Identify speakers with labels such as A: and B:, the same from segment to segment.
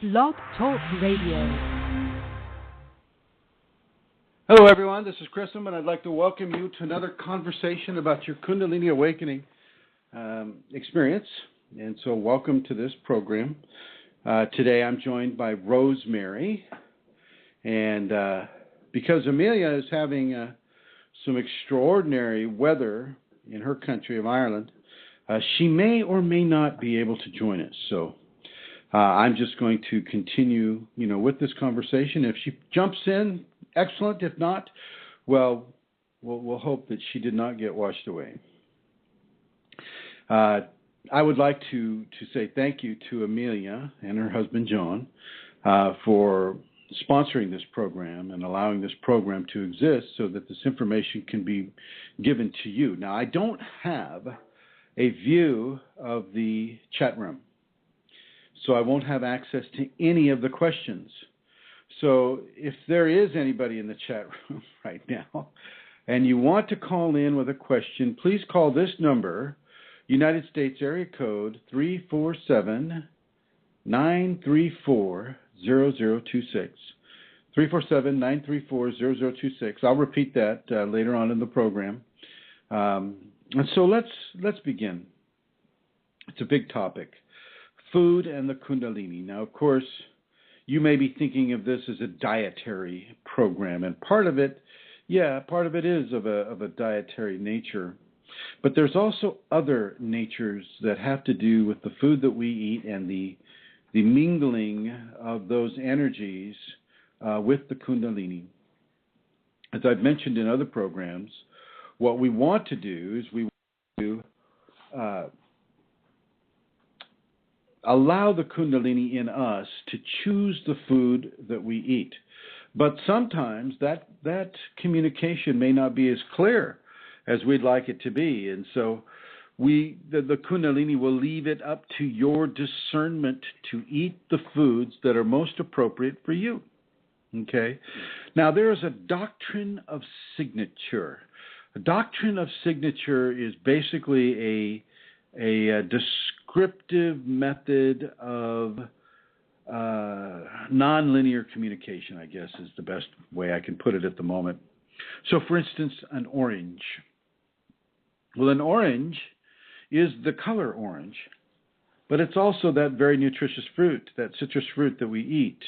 A: BlogTalk Radio.
B: Hello everyone, this is Chrism, and I'd like to welcome you to another conversation about your Kundalini awakening experience. And so welcome to this program. Today I'm joined by Rosemary, and because Amelia is having some extraordinary weather in her country of Ireland, she may or may not be able to join us. So I'm just going to continue, with this conversation. If she jumps in, excellent. If not, well, we'll hope that she did not get washed away. I would like to say thank you to Amelia and her husband John for sponsoring this program and allowing this program to exist so that this information can be given to you. Now, I don't have a view of the chat room, so I won't have access to any of the questions. So if there is anybody in the chat room right now and you want to call in with a question, please call this number, United States area code 347-934-0026. 347-934-0026. I'll repeat that later on in the program. And so let's begin. It's a big topic. Food and the Kundalini. Now, of course, you may be thinking of this as a dietary program, and part of it is of a dietary nature. But there's also other natures that have to do with the food that we eat and the mingling of those energies with the Kundalini. As I've mentioned in other programs, what we want to do is we want to allow the Kundalini in us to choose the food that we eat. But sometimes that communication may not be as clear as we'd like it to be. And so the Kundalini will leave it up to your discernment to eat the foods that are most appropriate for you. Okay? Now, there is a doctrine of signature. A doctrine of signature is basically a descriptive method of nonlinear communication, I guess, is the best way I can put it at the moment. So, for instance, an orange. Well, an orange is the color orange, but it's also that very nutritious fruit, that citrus fruit that we eat.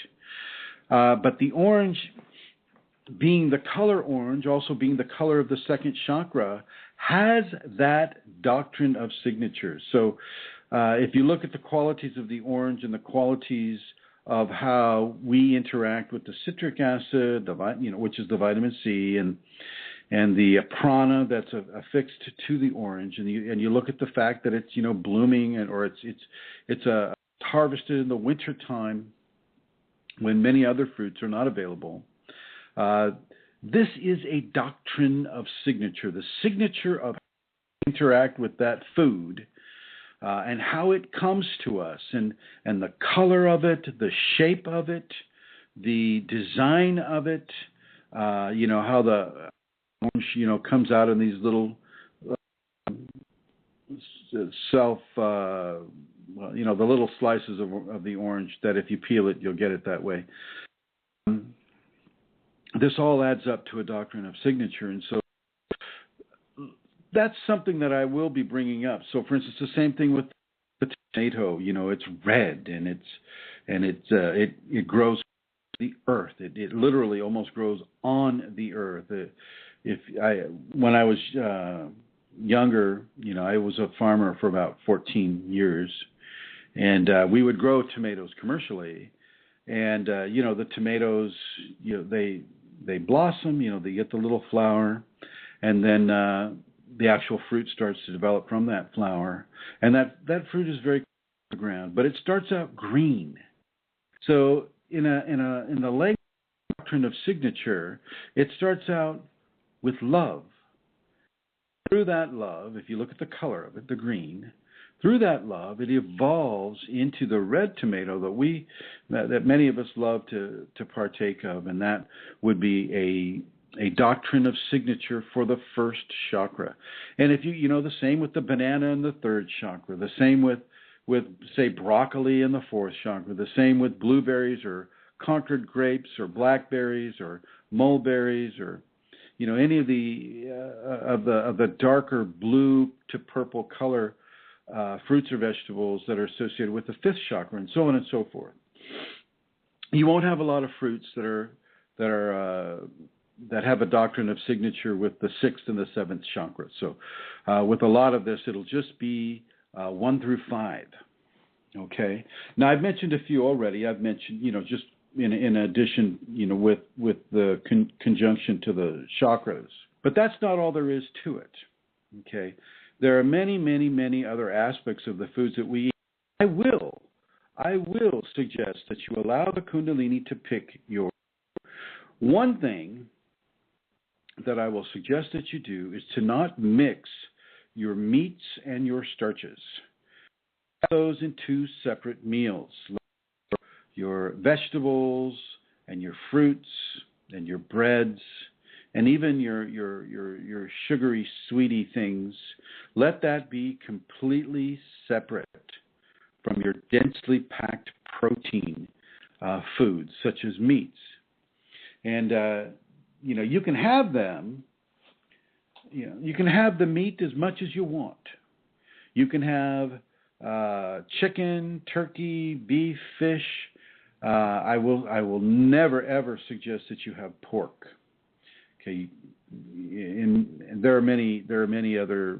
B: But the orange, being the color orange, also being the color of the second chakra, has that doctrine of signature. So if you look at the qualities of the orange and the qualities of how we interact with the citric acid, which is the vitamin C, and the prana that's affixed to the orange, and you look at the fact that it's blooming, or it's harvested in the winter time when many other fruits are not available. This is a doctrine of signature, the signature of how we interact with that food, and how it comes to us, and the color of it, the shape of it, the design of it, how the orange, comes out in these little the little slices of the orange that if you peel it, you'll get it that way. This all adds up to a doctrine of signature, and so that's something that I will be bringing up. So, for instance, the same thing with the tomato. It's red, and it grows on the earth. It literally almost grows on the earth. When I was younger, I was a farmer for about 14 years, and we would grow tomatoes commercially. And the tomatoes, they blossom. They get the little flower, and then the actual fruit starts to develop from that flower. And that fruit is very close to the ground, but it starts out green. So in the language doctrine of signature, it starts out with love. Through that love, if you look at the color of it, the green, through that love, it evolves into the red tomato that many of us love to partake of, and that would be a doctrine of signature for the first chakra. And if the same with the banana and the third chakra, the same with say, broccoli in the fourth chakra. The same with blueberries or Concord grapes or blackberries or mulberries or any of the darker blue to purple color fruits or vegetables that are associated with the fifth chakra, and so on and so forth. You won't have a lot of fruits that have a doctrine of signature with the sixth and the seventh chakra. So with a lot of this, it'll just be 1 through 5. Okay. Now I've mentioned a few already. I've mentioned just in addition with the conjunction to the chakras. But that's not all there is to it. Okay. There are many, many, many other aspects of the foods that we eat. I will suggest that you allow the Kundalini to pick your. One thing that I will suggest that you do is to not mix your meats and your starches. Have those in 2 separate meals. Your vegetables and your fruits and your breads and even your sugary, sweety things, let that be completely separate from your densely packed protein foods, such as meats. And, you can have them, you can have the meat as much as you want. You can have chicken, turkey, beef, fish. I will never, ever suggest that you have pork. Okay, and there are many other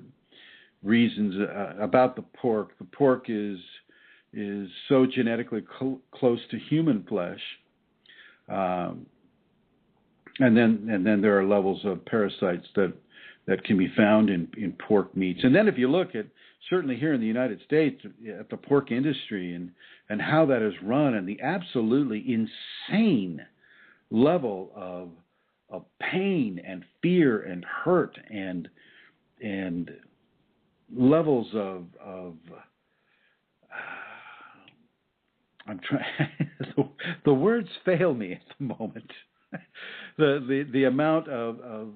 B: reasons about the pork. The pork is so genetically close to human flesh, and then there are levels of parasites that can be found in pork meats. And then if you look at, certainly here in the United States, at the pork industry and how that is run, and the absolutely insane level of pain and fear and hurt and levels of I'm trying the words fail me at the moment. The amount of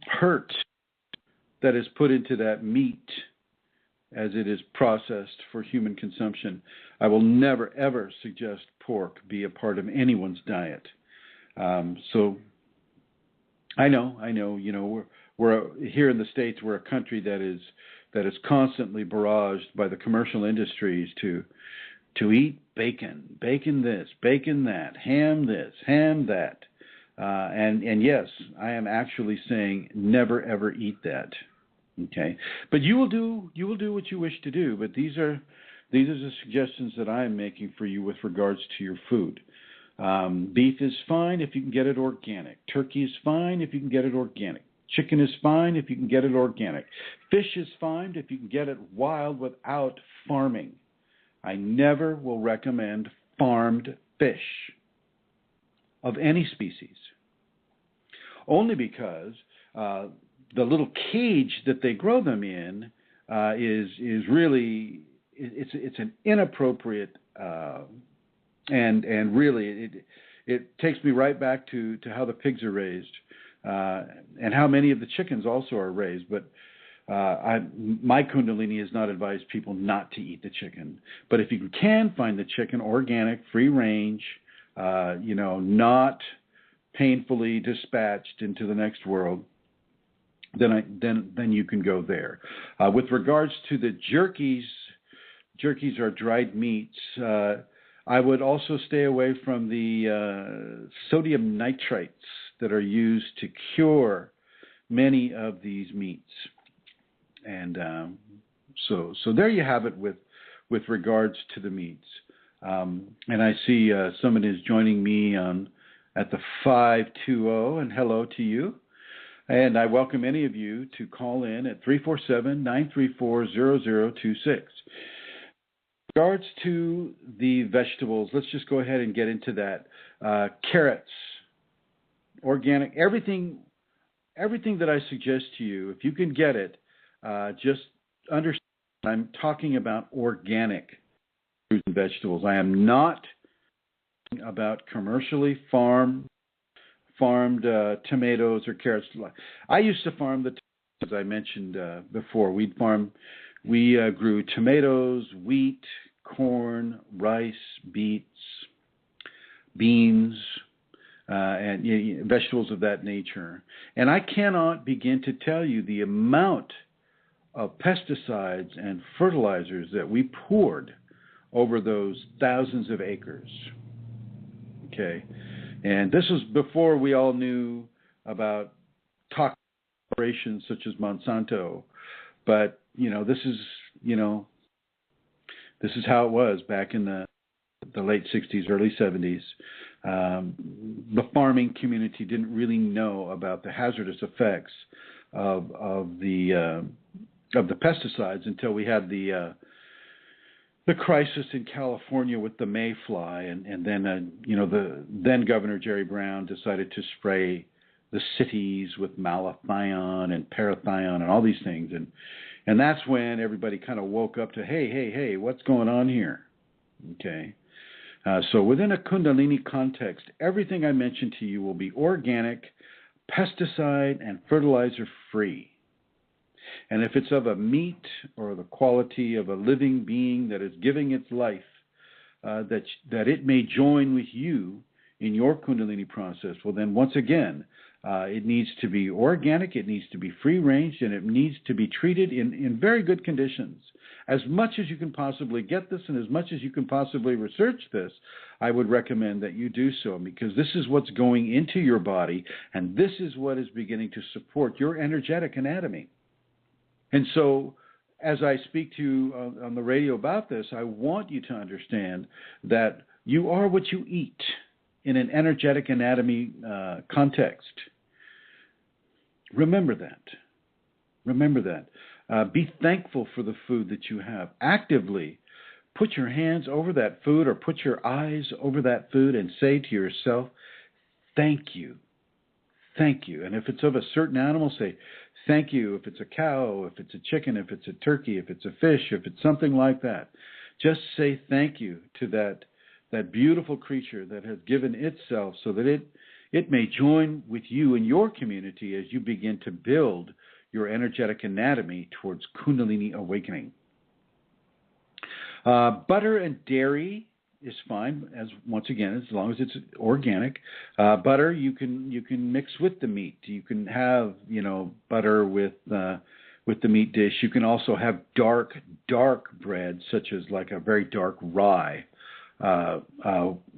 B: hurt that is put into that meat as it is processed for human consumption. I will never, ever suggest pork be a part of anyone's diet. So I know, we're here in the States, we're a country that is constantly barraged by the commercial industries to eat bacon this, bacon that, ham this, ham that. And yes, I am actually saying never ever eat that. Okay, but you will do what you wish to do. But these are the suggestions that I am making for you with regards to your food. Beef is fine if you can get it organic. Turkey is fine if you can get it organic. Chicken is fine if you can get it organic. Fish is fine if you can get it wild without farming. I never will recommend farmed fish of any species, only because the little cage that they grow them in is really it's an inappropriate and really it takes me right back to how the pigs are raised and how many of the chickens also are raised. But my Kundalini has not advised people not to eat the chicken. But if you can find the chicken organic, free range, not painfully dispatched into the next world, then you can go there. With regards to the jerkies are dried meats. I would also stay away from the sodium nitrates that are used to cure many of these meats. And so there you have it with regards to the meats. And I see someone is joining me at the 520, and hello to you. And I welcome any of you to call in at 347-934-0026. With regards to the vegetables, let's just go ahead and get into that. Carrots, organic, everything that I suggest to you, if you can get it, just understand I'm talking about organic fruits and vegetables. I am not talking about commercially farmed tomatoes or carrots. I used to farm the as I mentioned before, we grew tomatoes, wheat, corn, rice, beets, beans, and vegetables of that nature. And I cannot begin to tell you the amount of pesticides and fertilizers that we poured over those thousands of acres. Okay, and this was before we all knew about toxic corporations such as Monsanto. But this is how it was back in the late 60s, early 70s. The farming community didn't really know about the hazardous effects of the pesticides until we had the crisis in California with the mayfly, and then the then Governor Jerry Brown decided to spray the cities with malathion and parathion and all these things, and that's when everybody kind of woke up to hey, what's going on here? Okay. So within a Kundalini context, everything I mentioned to you will be organic, pesticide, and fertilizer free. And if it's of a meat or the quality of a living being that is giving its life, that it may join with you in your Kundalini process, well then once again, it needs to be organic, it needs to be free-ranged, and it needs to be treated in very good conditions. As much as you can possibly get this and as much as you can possibly research this, I would recommend that you do so, because this is what's going into your body, and this is what is beginning to support your energetic anatomy. And so, as I speak to you on the radio about this, I want you to understand that you are what you eat in an energetic anatomy context. Remember that. Remember that. Be thankful for the food that you have. Actively put your hands over that food or put your eyes over that food and say to yourself, thank you. Thank you. And if it's of a certain animal, say, thank you. If it's a cow, if it's a chicken, if it's a turkey, if it's a fish, if it's something like that, just say thank you to that beautiful creature that has given itself so that it may join with you in your community as you begin to build your energetic anatomy towards Kundalini awakening. Butter and dairy is fine, as long as it's organic. Butter you can mix with the meat. You can have butter with the meat dish. You can also have dark bread, such as like a very dark rye,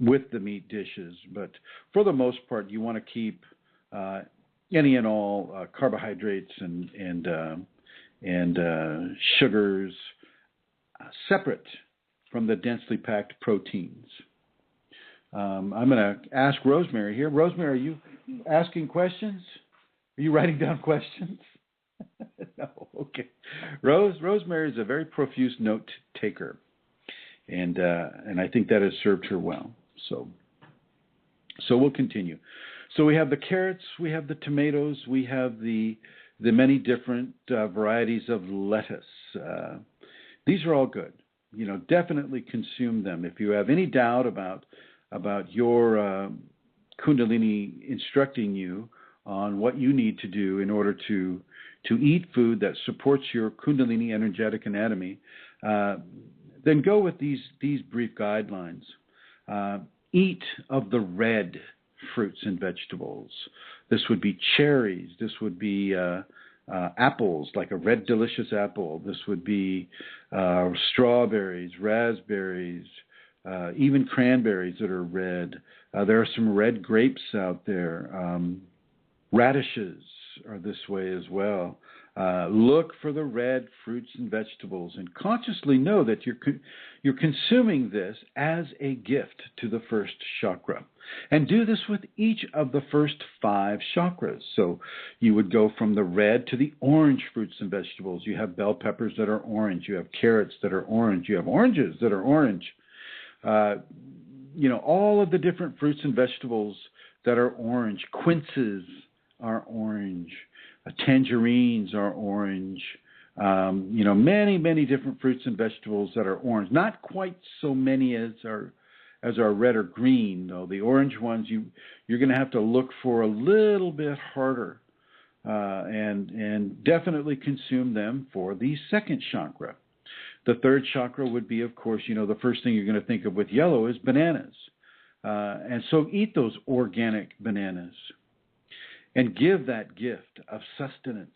B: with the meat dishes. But for the most part, you want to keep any and all carbohydrates and sugars separate from the densely packed proteins. I'm going to ask Rosemary here. Rosemary, are you asking questions? Are you writing down questions? No, okay. Rosemary is a very profuse note taker, and I think that has served her well. So we'll continue. So we have the carrots, we have the tomatoes, we have the many different varieties of lettuce. These are all good. Definitely consume them. If you have any doubt about your Kundalini instructing you on what you need to do in order to eat food that supports your Kundalini energetic anatomy, then go with these brief guidelines. Eat of the red fruits and vegetables. This would be cherries. This would be apples, like a red delicious apple. This would be strawberries, raspberries, even cranberries that are red. There are some red grapes out there. Radishes are this way as well. Look for the red fruits and vegetables, and consciously know that you're consuming this as a gift to the first chakra. And do this with each of the first 5 chakras. So you would go from the red to the orange fruits and vegetables. You have bell peppers that are orange. You have carrots that are orange. You have oranges that are orange. All of the different fruits and vegetables that are orange. Quinces are orange. Tangerines are orange. Many different fruits and vegetables that are orange. Not quite so many as are red or green, though. The orange ones, you're going to have to look for a little bit harder and definitely consume them for the second chakra. The third chakra would be, of course, the first thing you're going to think of with yellow is bananas. And so eat those organic bananas and give that gift of sustenance.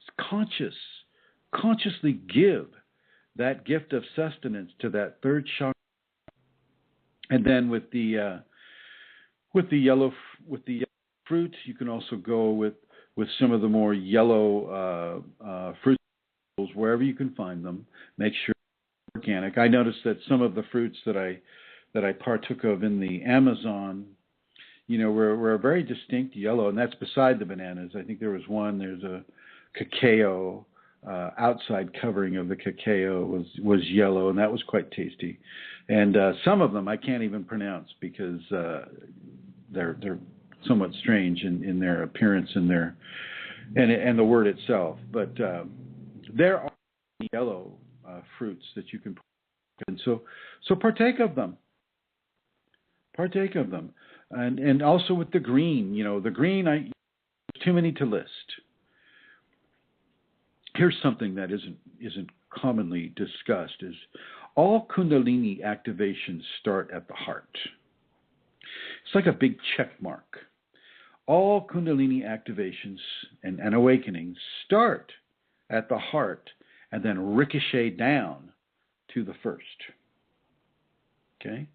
B: Consciously give that gift of sustenance to that third chakra. And then with the yellow fruit, you can also go with some of the more yellow fruits wherever you can find them. Make sure they're organic. I noticed that some of the fruits that I partook of in the Amazon, were a very distinct yellow, and that's beside the bananas. I think there's a cacao, outside covering of the cacao was yellow, and that was quite tasty. And some of them I can't even pronounce because they're somewhat strange in their appearance and the word itself. But there are yellow fruits that you can put in. So partake of them. Partake of them. And also with the green, the green, there's too many to list. Here's something that isn't commonly discussed: is all Kundalini activations start at the heart. It's like a big check mark. All Kundalini activations and awakenings start at the heart and then ricochet down to the first. Okay?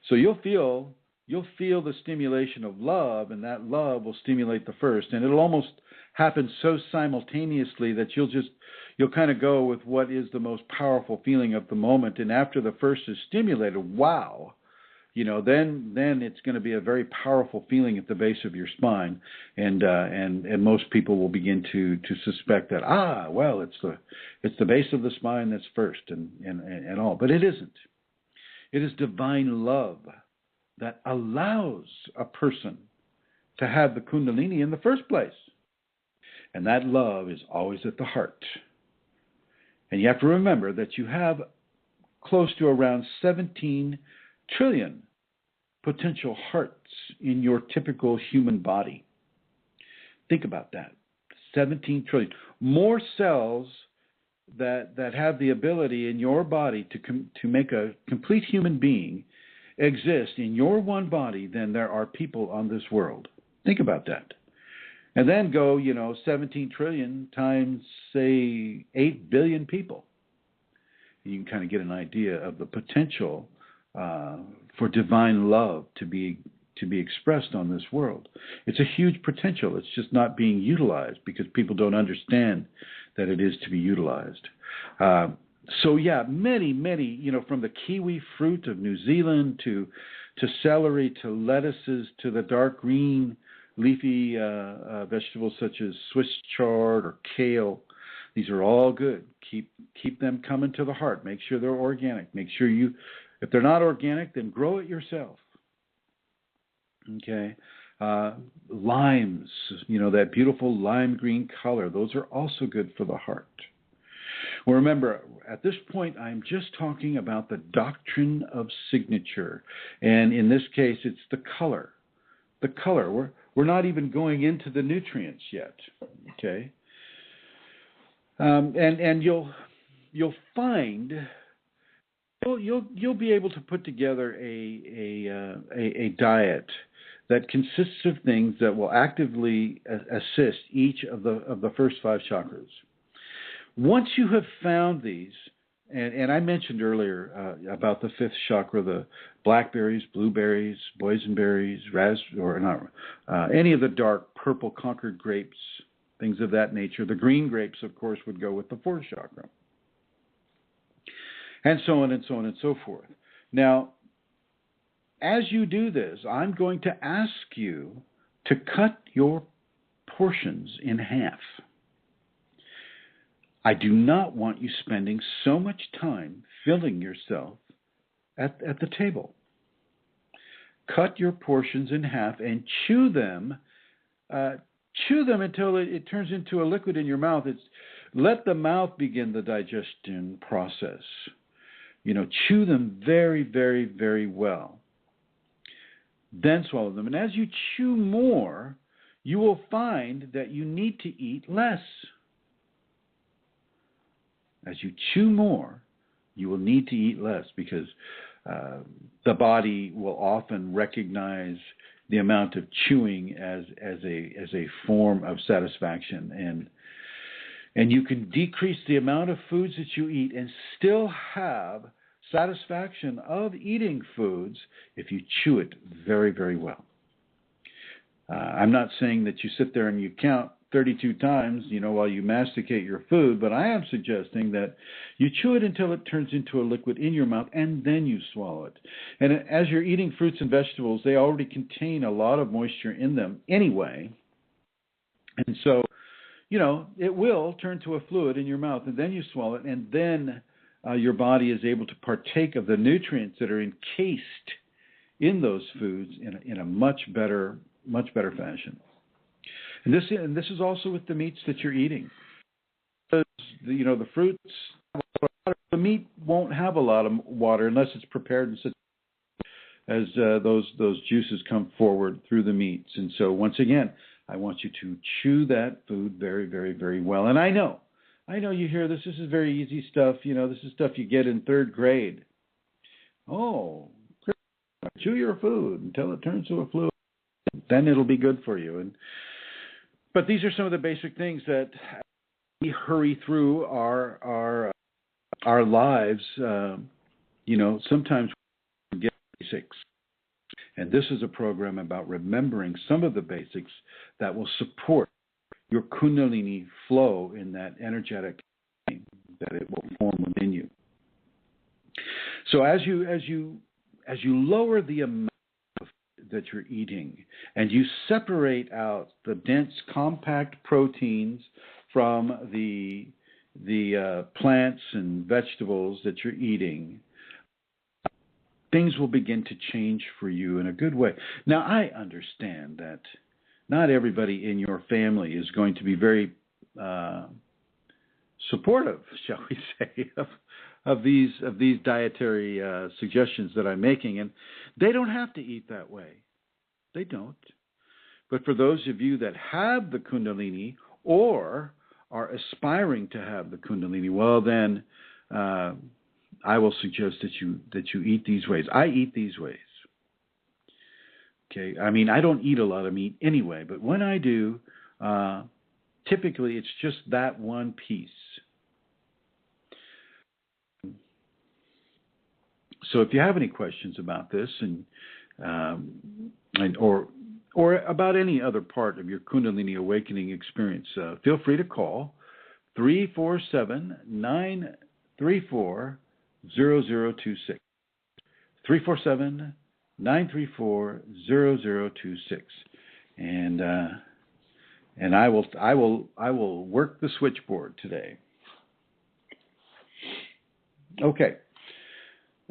B: So you'll feel the stimulation of love, and that love will stimulate the first, and it'll almost happen so simultaneously that you'll kind of go with what is the most powerful feeling of the moment. And after the first is stimulated, wow, then it's going to be a very powerful feeling at the base of your spine, and most people will begin to suspect that it's the base of the spine that's first and all, but it isn't. It is divine love that allows a person to have the Kundalini in the first place. And that love is always at the heart. And you have to remember that you have close to around 17 trillion potential hearts in your typical human body. Think about that. 17 trillion. More cells that have the ability in your body to make a complete human being exist in your one body than there are people on this world. Think about that. And then go, 17 trillion times, say, 8 billion people. You can kind of get an idea of the potential for divine love to be expressed on this world. It's a huge potential. It's just not being utilized because people don't understand that it is to be utilized. Many, from the kiwi fruit of New Zealand to celery to lettuces to the dark green leafy vegetables such as Swiss chard or kale. These are all good. Keep them coming to the heart. Make sure they're organic. Make sure if they're not organic, then grow it yourself. Okay. Limes, that beautiful lime green color. Those are also good for the heart. Well, remember, at this point, I'm just talking about the doctrine of signature. And in this case, it's the color. The color. We're not even going into the nutrients yet. Okay? And you'll find you'll be able to put together a diet that consists of things that will actively assist each of the first 5 chakras. Once you have found these, and I mentioned earlier about the 5th chakra, the blackberries, blueberries, boysenberries, any of the dark purple Concord grapes, things of that nature. The green grapes, of course, would go with the 4th chakra. And so on and so on and so forth. Now, as you do this, I'm going to ask you to cut your portions in half. I do not want you spending so much time filling yourself at the table. Cut your portions in half and chew them. Chew them until it turns into a liquid in your mouth. Let the mouth begin the digestion process. Chew them very, very, very well. Then swallow them. And as you chew more, you will find that you need to eat less. As you chew more, you will need to eat less because the body will often recognize the amount of chewing as a form of satisfaction, and you can decrease the amount of foods that you eat and still have satisfaction of eating foods if you chew it very, very well. I'm not saying that you sit there and you count 32 times, while you masticate your food, but I am suggesting that you chew it until it turns into a liquid in your mouth and then you swallow it. And as you're eating fruits and vegetables, they already contain a lot of moisture in them anyway. And so, it will turn to a fluid in your mouth and then you swallow it, and then your body is able to partake of the nutrients that are encased in those foods in a much better fashion. And this is also with the meats that you're eating. Because, the fruits, the meat won't have a lot of water unless it's prepared in such as those juices come forward through the meats. And so once again, I want you to chew that food very, very, very well. And I know you hear this. This is very easy stuff. This is stuff you get in third grade. Oh, chew your food until it turns to a fluid. Then it'll be good for you. But these are some of the basic things that we hurry through our lives. Sometimes we forget basics. And this is a program about remembering some of the basics that will support your Kundalini flow in that energetic that it will form within you. So as you lower the amount that you're eating, and you separate out the dense, compact proteins from the plants and vegetables that you're eating, things will begin to change for you in a good way. Now, I understand that not everybody in your family is going to be very supportive, shall we say, of these dietary suggestions that I'm making, and they don't have to eat that way. They don't. But for those of you that have the Kundalini or are aspiring to have the Kundalini, well then, I will suggest that you eat these ways. I eat these ways. Okay, I don't eat a lot of meat anyway, but when I do, typically it's just that one piece. So if you have any questions about this or about any other part of your Kundalini awakening experience, feel free to call 347-934-0026. 347-934-0026. And I will work the switchboard today. Okay.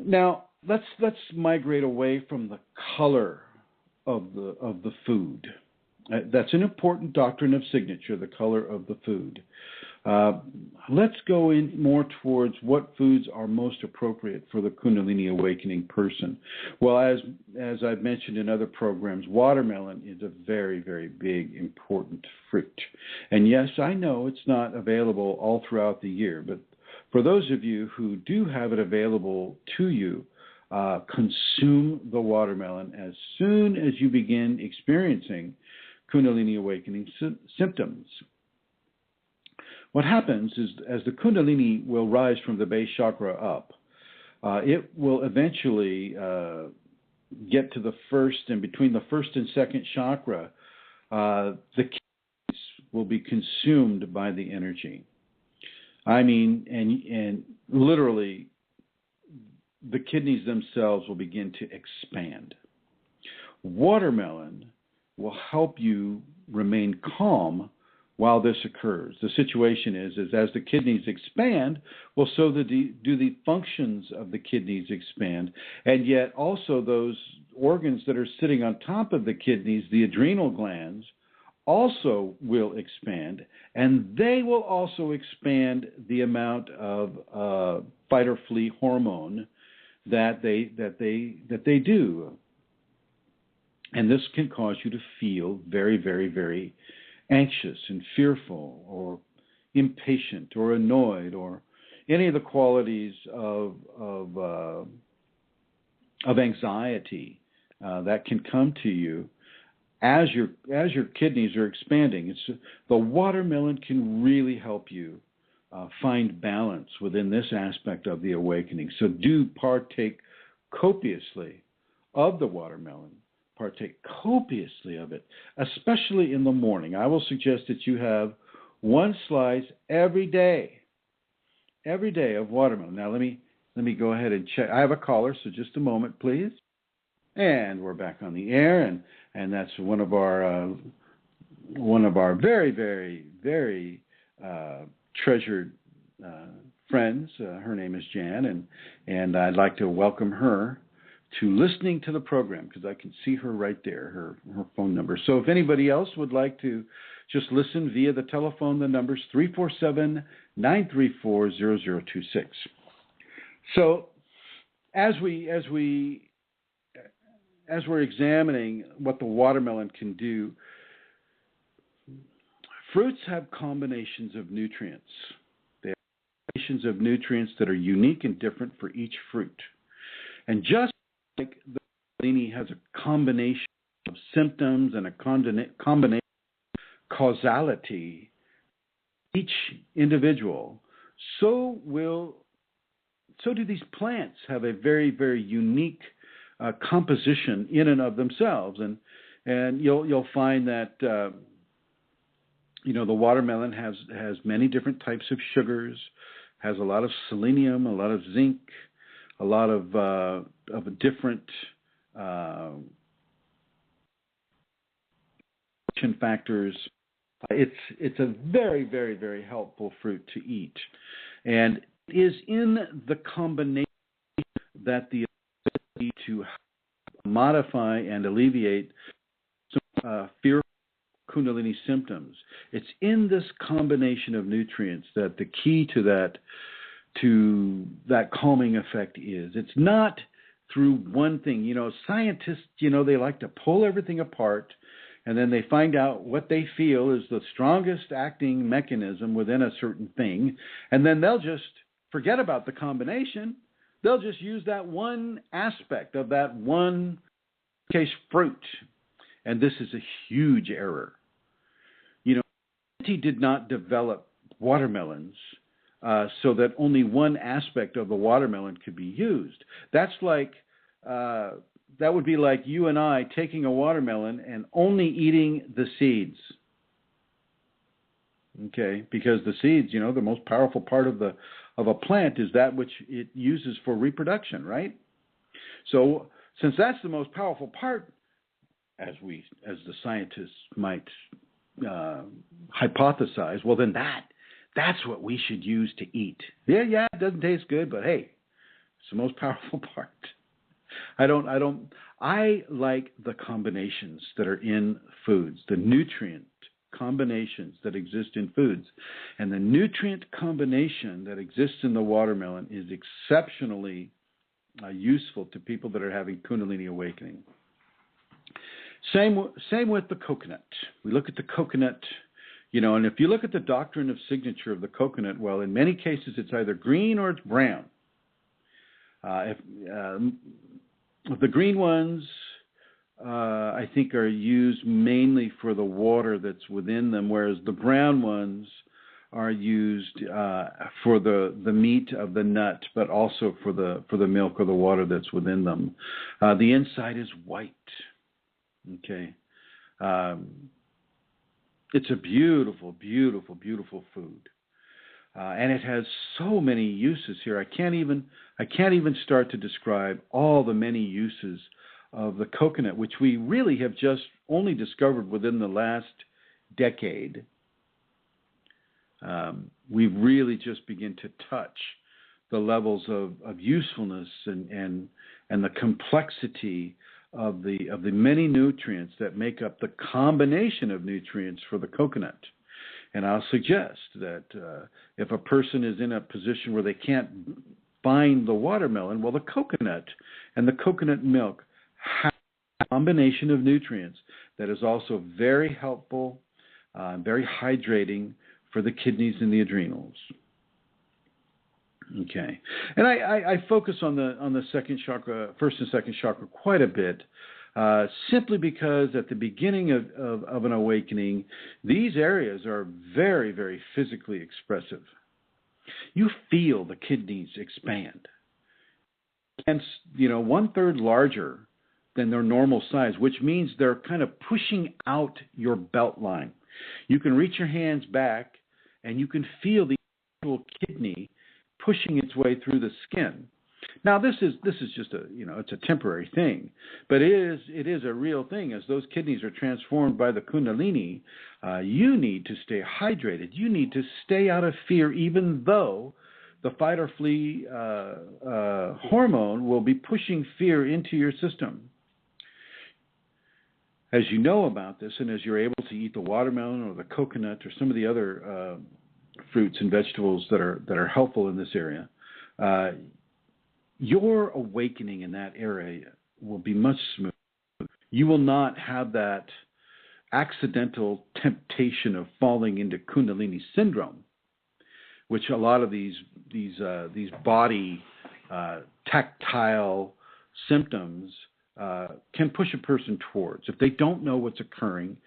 B: Now let's migrate away from the color of the food. That's an important doctrine of signature, the color of the food. Let's go in more towards what foods are most appropriate for the Kundalini awakening person. Well, as I've mentioned in other programs, watermelon is a very, very big, important fruit. And yes, I know it's not available all throughout the year, but for those of you who do have it available to you, consume the watermelon as soon as you begin experiencing Kundalini awakening symptoms. What happens is, as the Kundalini will rise from the base chakra up, it will eventually get to the first, and between the first and second chakra, the kidneys will be consumed by the energy. And literally, the kidneys themselves will begin to expand. Watermelon will help you remain calm while this occurs. The situation is as the kidneys expand, well, so do the functions of the kidneys expand, and yet also those organs that are sitting on top of the kidneys, the adrenal glands, also will expand, and they will also expand the amount of fight or flee hormone that they do. And this can cause you to feel very, very, very anxious and fearful or impatient or annoyed or any of the qualities of anxiety that can come to you as your kidneys are expanding. The watermelon can really help you find balance within this aspect of the awakening. So do partake copiously of the watermelon. Partake copiously of it, especially in the morning. I will suggest that you have one slice every day of watermelon. Now let me go ahead and check. I have a caller, so just a moment, please. And we're back on the air, and that's one of our very, very, very treasured friends. Her name is Jan, and I'd like to welcome her to listening to the program, because I can see her right there, her phone number. So if anybody else would like to just listen via the telephone, the number's 347-934-0026. So as we're examining what the watermelon can do, fruits have combinations of nutrients. They have combinations of nutrients that are unique and different for each fruit. And just like the Kunalini has a combination of symptoms and a combination of causality, each individual, so do these plants have a very, very unique composition in and of themselves. And you'll find that the watermelon has many different types of sugars, has a lot of selenium, a lot of zinc, a lot of different factors. It's a very, very, very helpful fruit to eat, and it is in the combination that the ability to modify and alleviate some fearful Kundalini symptoms. It's in this combination of nutrients that the key to that calming effect is. It's not through one thing. Scientists, they like to pull everything apart, and then they find out what they feel is the strongest acting mechanism within a certain thing, and then they'll just forget about the combination. They'll just use that one aspect of that one case fruit, and this is a huge error. Humanity did not develop watermelons so that only one aspect of the watermelon could be used. That's like that would be like you and I taking a watermelon and only eating the seeds. Okay, because the seeds, the most powerful part of a plant is that which it uses for reproduction, right? So since that's the most powerful part, as the scientists might hypothesize, well then that's what we should use to eat. Yeah, it doesn't taste good, but hey, it's the most powerful part. I like the combinations that are in foods, the nutrient combinations that exist in foods. And the nutrient combination that exists in the watermelon is exceptionally useful to people that are having Kundalini awakening. Same with the coconut. We look at the coconut, and if you look at the doctrine of signature of the coconut, well, in many cases it's either green or it's brown. If the green ones, I think, are used mainly for the water that's within them, whereas the brown ones are used for the meat of the nut, but also for the milk or the water that's within them. The inside is white. Okay, it's a beautiful, beautiful, beautiful food, and it has so many uses here. I can't even start to describe all the many uses of the coconut, which we really have just only discovered within the last decade. We've really just begun to touch the levels of usefulness and the complexity of the many nutrients that make up the combination of nutrients for the coconut. And I'll suggest that if a person is in a position where they can't find the watermelon, well, the coconut and the coconut milk have combination of nutrients that is also very helpful, very hydrating for the kidneys and the adrenals. Okay, and I focus on the second chakra, first and second chakra, quite a bit, simply because at the beginning of an awakening, these areas are very, very physically expressive. You feel the kidneys expand, and 1/3 larger than their normal size, which means they're kind of pushing out your belt line. You can reach your hands back, and you can feel the actual kidney pushing its way through the skin. Now, this is just it's a temporary thing, but it is a real thing. As those kidneys are transformed by the Kundalini, you need to stay hydrated. You need to stay out of fear, even though the fight or flee hormone will be pushing fear into your system. As you know about this, and as you're able to eat the watermelon or the coconut or some of the other fruits and vegetables that are helpful in this area, your awakening in that area will be much smoother. You will not have that accidental temptation of falling into Kundalini syndrome, which a lot of these body tactile symptoms can push a person towards. If they don't know what's occurring,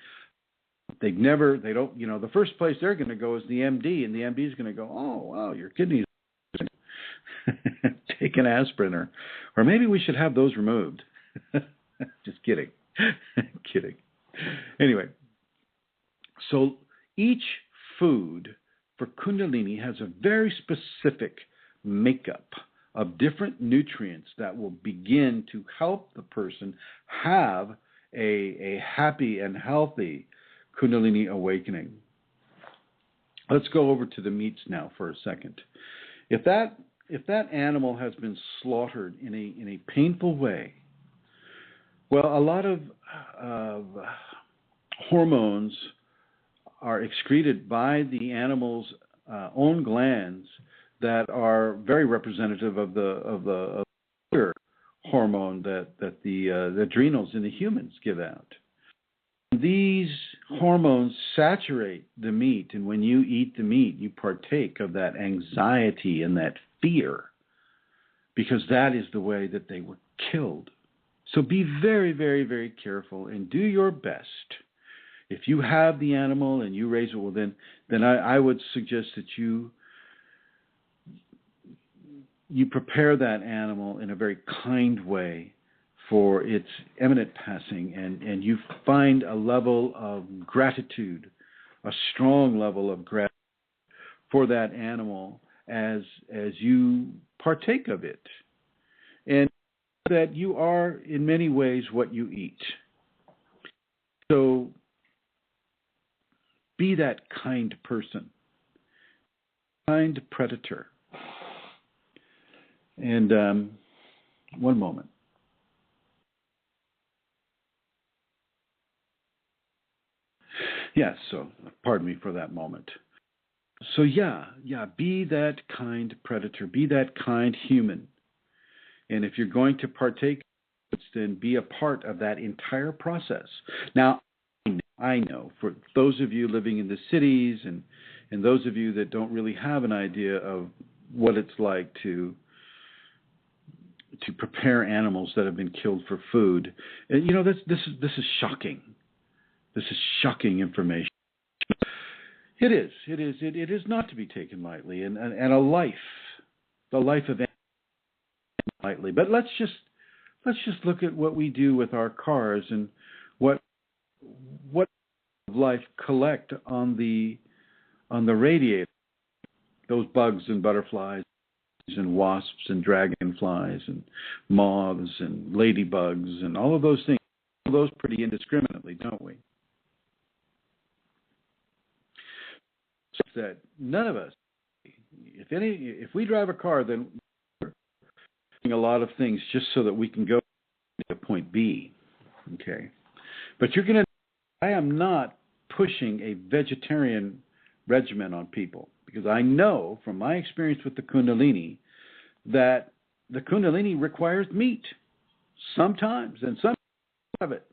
B: the first place they're going to go is the MD, and the MD is going to go, oh, wow, your kidneys take an aspirin, or maybe we should have those removed. Just kidding. Kidding. Anyway, so each food for Kundalini has a very specific makeup of different nutrients that will begin to help the person have a happy and healthy Kundalini awakening. Let's go over to the meats now for a second. If that animal has been slaughtered in a painful way, well, a lot of hormones are excreted by the animal's own glands that are very representative of the other hormone that the adrenals in the humans give out. These hormones saturate the meat, and when you eat the meat, you partake of that anxiety and that fear, because that is the way that they were killed. So be very, very, very careful and do your best. If you have the animal and you raise it, well, then I would suggest that you prepare that animal in a very kind way for its imminent passing, and you find a level of gratitude, a strong level of gratitude for that animal as you partake of it, and that you are in many ways what you eat. So be that kind person, kind predator. And one moment. Yes, so pardon me for that moment. So be that kind predator, be that kind human. And if you're going to partake, then be a part of that entire process. Now, I know for those of you living in the cities and those of you that don't really have an idea of what it's like to prepare animals that have been killed for food, this is shocking. This is shocking information. It is not to be taken lightly, and the life of animals lightly. But let's just look at what we do with our cars and what life collect on the radiator. Those bugs and butterflies and wasps and dragonflies and moths and ladybugs and all of those things. All those pretty indiscriminately, don't we? So that none of us, if we drive a car, then we're doing a lot of things just so that we can go to point B. Okay, but I am not pushing a vegetarian regimen on people, because I know from my experience with the Kundalini that the Kundalini requires meat sometimes, and sometimes of it.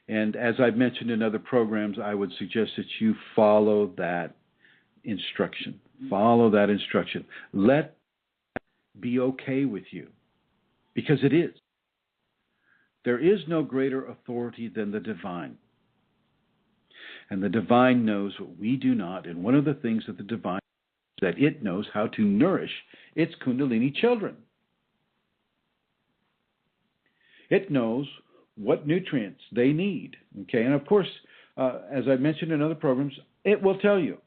B: And as I've mentioned in other programs, I would suggest that you follow that instruction. Follow that instruction. Let that be okay with you, because it is. There is no greater authority than the divine. And the divine knows what we do not. And one of the things that the divine is that it knows how to nourish its Kundalini children. It knows what nutrients they need. Okay, and of course, as I mentioned in other programs, it will tell you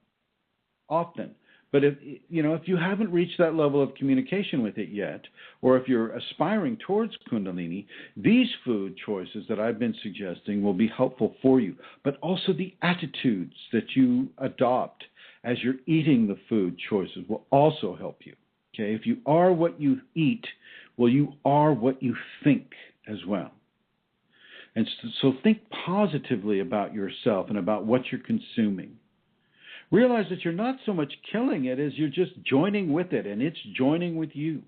B: often. But if you haven't reached that level of communication with it yet, or if you're aspiring towards Kundalini, these food choices that I've been suggesting will be helpful for you. But also the attitudes that you adopt as you're eating the food choices will also help you. Okay, if you are what you eat, well, you are what you think as well. And so think positively about yourself and about what you're consuming. Realize that you're not so much killing it as you're just joining with it, and it's joining with you.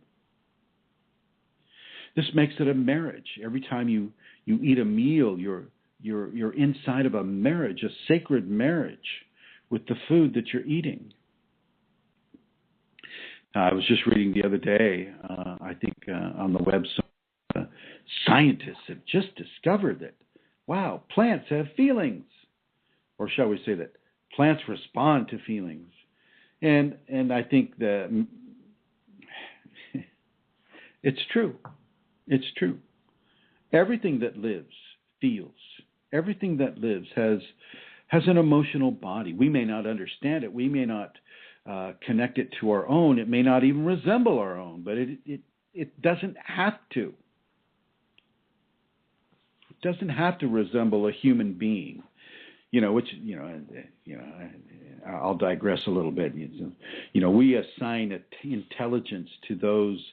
B: This makes it a marriage. Every time you eat a meal, you're inside of a marriage, a sacred marriage with the food that you're eating. I was just reading the other day, I think on the website, scientists have just discovered that, wow, plants have feelings. Or shall we say that plants respond to feelings. And I think that it's true. It's true. Everything that lives feels. Everything that lives has an emotional body. We may not understand it. We may not connect it to our own. It may not even resemble our own, but it doesn't have to. It doesn't have to resemble a human being. I'll digress a little bit. We assign intelligence to those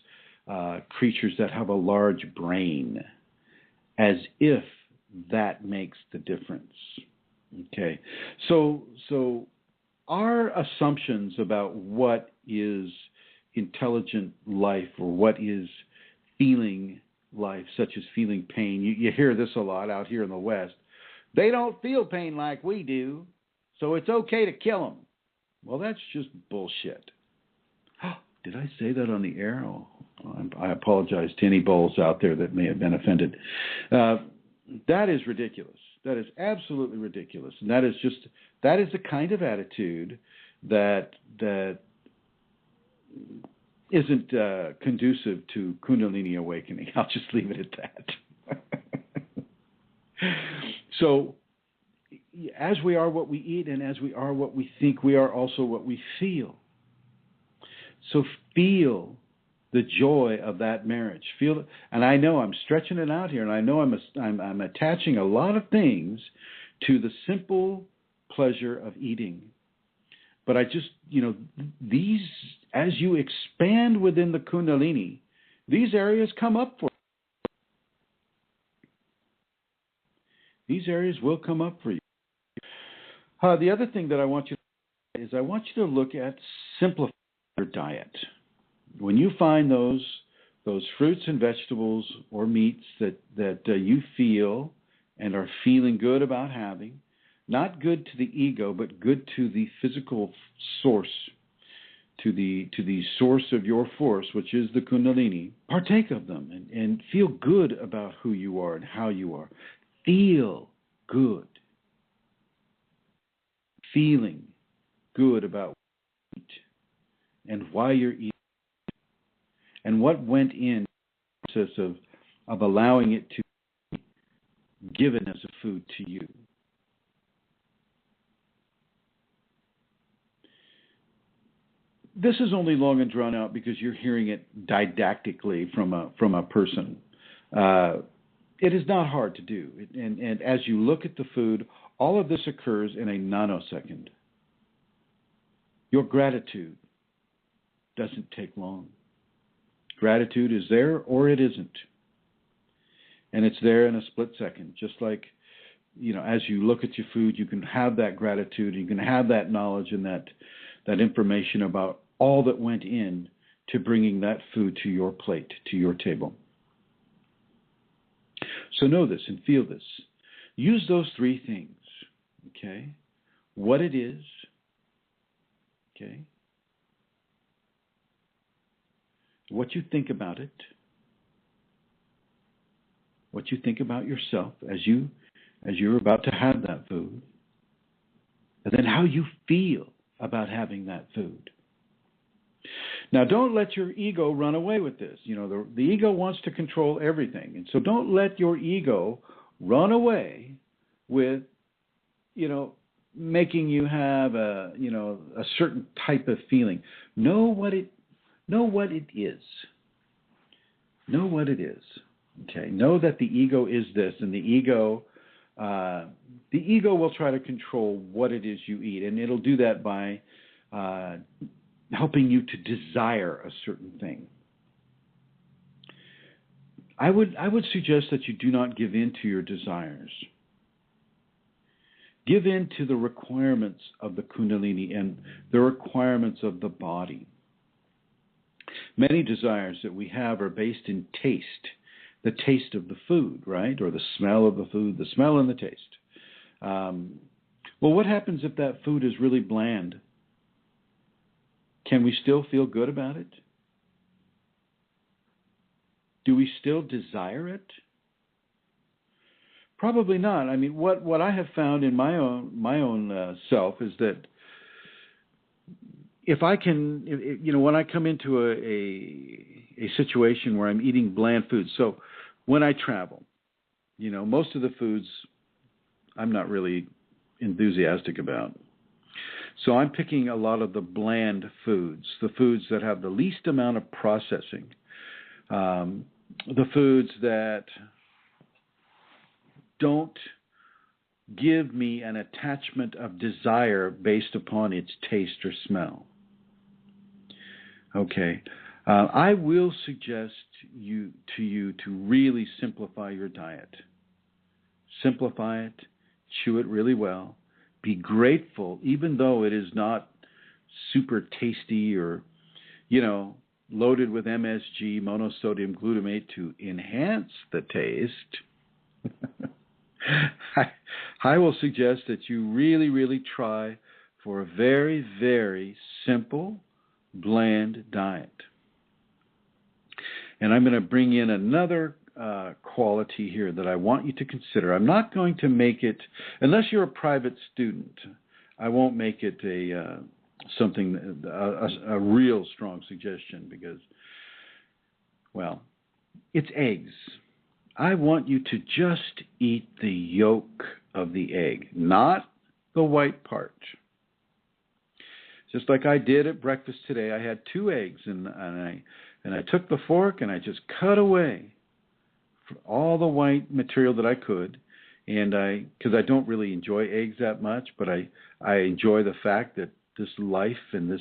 B: creatures that have a large brain, as if that makes the difference. Okay, so our assumptions about what is intelligent life or what is feeling life, such as feeling pain. You hear this a lot out here in the West. They don't feel pain like we do, so it's okay to kill them. Well, that's just bullshit. Did I say that on the air? Oh, I apologize to any bulls out there that may have been offended. That is ridiculous. That is absolutely ridiculous. And that is the kind of attitude that isn't conducive to Kundalini awakening. I'll just leave it at that. So, as we are what we eat and as we are what we think, we are also what we feel. So feel the joy of that marriage. Feel it. And I know I'm stretching it out here, and I know I'm attaching a lot of things to the simple pleasure of eating. But I just, these, as you expand within the Kundalini, these areas come up for you. These areas will come up for you. The other thing that I want you to do is I want you to look at simplifying your diet. When you find those fruits and vegetables or meats that you feel and are feeling good about having, not good to the ego, but good to the physical source, to the source of your force, which is the Kundalini, partake of them and feel good about who you are and how you are. Feel good. Feeling good about what you eat and why you're eating and what went in the process of allowing it to be given as a food to you. This is only long and drawn out because you're hearing it didactically from a person. It is not hard to do. And as you look at the food, all of this occurs in a nanosecond. Your gratitude doesn't take long. Gratitude is there or it isn't. And it's there in a split second. Just like, as you look at your food, you can have that gratitude, you can have that knowledge and that information about all that went in to bringing that food to your plate, to your table. So know this and feel this. Use those three things, okay? What it is, okay? What you think about it, what you think about yourself as you're about to have that food, and then how you feel about having that food. Now, don't let your ego run away with this. You know, the ego wants to control everything. And so don't let your ego run away with, you know, making you have a certain type of feeling. Know what it is. Know what it is. Okay. Know that the ego is this, and the ego will try to control what it is you eat, and it'll do that by helping you to desire a certain thing. I would suggest that you do not give in to your desires. Give in to the requirements of the Kundalini and the requirements of the body. Many desires that we have are based in taste, the taste of the food, right? Or the smell of the food, the smell and the taste. Well, what happens if that food is really bland? Can we still feel good about it? Do we still desire it? Probably not. I mean, what I have found in my own self is that if I can, when I come into a situation where I'm eating bland food, so when I travel, most of the foods I'm not really enthusiastic about. So I'm picking a lot of the bland foods, the foods that have the least amount of processing, the foods that don't give me an attachment of desire based upon its taste or smell. Okay. I will suggest to you to really simplify your diet. Simplify it, chew it really well, be grateful, even though it is not super tasty or, loaded with MSG, monosodium glutamate to enhance the taste. I will suggest that you really, really try for a very, very simple, bland diet. And I'm going to bring in another quality here that I want you to consider. I'm not going to make it, unless you're a private student, I won't make it a real strong suggestion because, well, it's eggs. I want you to just eat the yolk of the egg, not the white part. Just like I did at breakfast today, I had 2 eggs, and I took the fork and I just cut away all the white material that I could, and because I don't really enjoy eggs that much, but I enjoy the fact that this life and this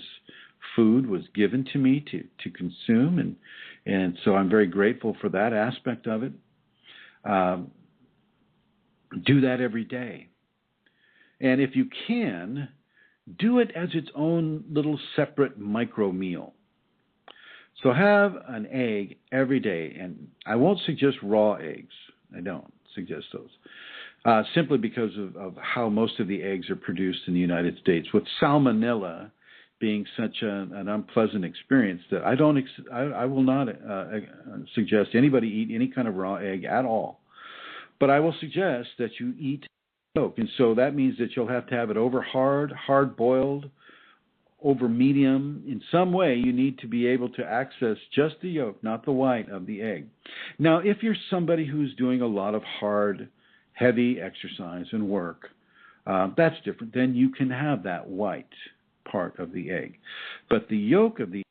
B: food was given to me to consume, and so I'm very grateful for that aspect of it. Do that every day. And if you can, do it as its own little separate micro meal. So have an egg every day, and I won't suggest raw eggs. I don't suggest those, simply because of how most of the eggs are produced in the United States, with salmonella being such an unpleasant experience that I will not suggest anybody eat any kind of raw egg at all. But I will suggest that you eat yolk, and so that means that you'll have to have it over hard boiled, over medium. In some way, you need to be able to access just the yolk, not the white of the egg. Now, if you're somebody who's doing a lot of hard, heavy exercise and work, that's different. Then you can have that white part of the egg. But the yolk of the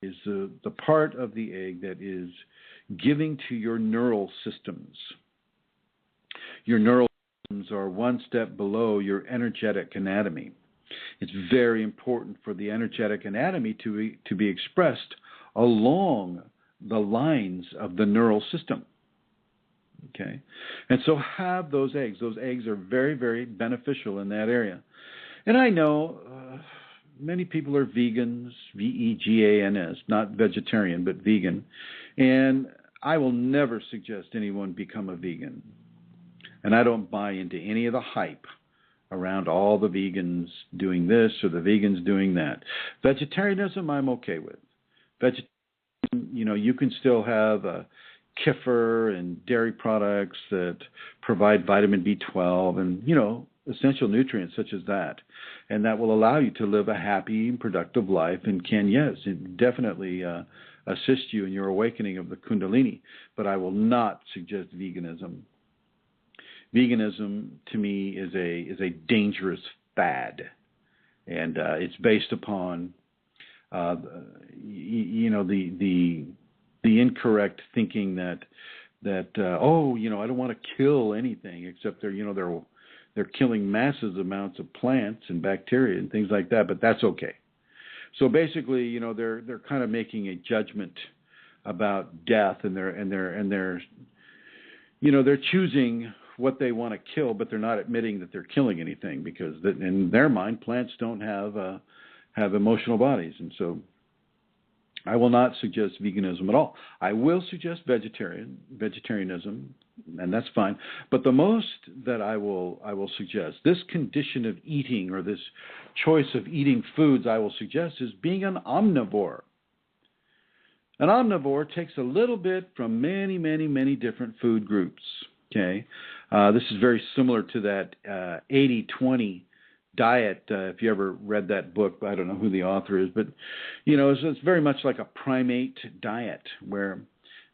B: egg is the part of the egg that is giving to your neural systems. Your neural systems are one step below your energetic anatomy. It's very important for the energetic anatomy to be expressed along the lines of the neural system. Okay? And so have those eggs. Those eggs are very, very beneficial in that area. And I know many people are vegans, V-E-G-A-N-S, not vegetarian, but vegan. And I will never suggest anyone become a vegan. And I don't buy into any of the hype around all the vegans doing this or the vegans doing that. Vegetarianism, I'm okay with. You can still have kefir and dairy products that provide vitamin B12 and, essential nutrients such as that. And that will allow you to live a happy and productive life and can, yes, definitely assist you in your awakening of the Kundalini. But I will not suggest veganism. Veganism, to me, is a dangerous fad. And it's based upon the incorrect thinking that I don't want to kill anything except they're killing massive amounts of plants and bacteria and things like that, but that's okay. So basically, they're kind of making a judgment about death, and they're choosing what they want to kill, but they're not admitting that they're killing anything because in their mind, plants don't have emotional bodies. And so I will not suggest veganism at all. I will suggest vegetarianism, and that's fine. But the most that I will suggest, this condition of eating or this choice of eating foods, I will suggest is being an omnivore. An omnivore takes a little bit from many, many, many different food groups. Okay, this is very similar to that 80-20 diet. If you ever read that book, I don't know who the author is, but it's very much like a primate diet where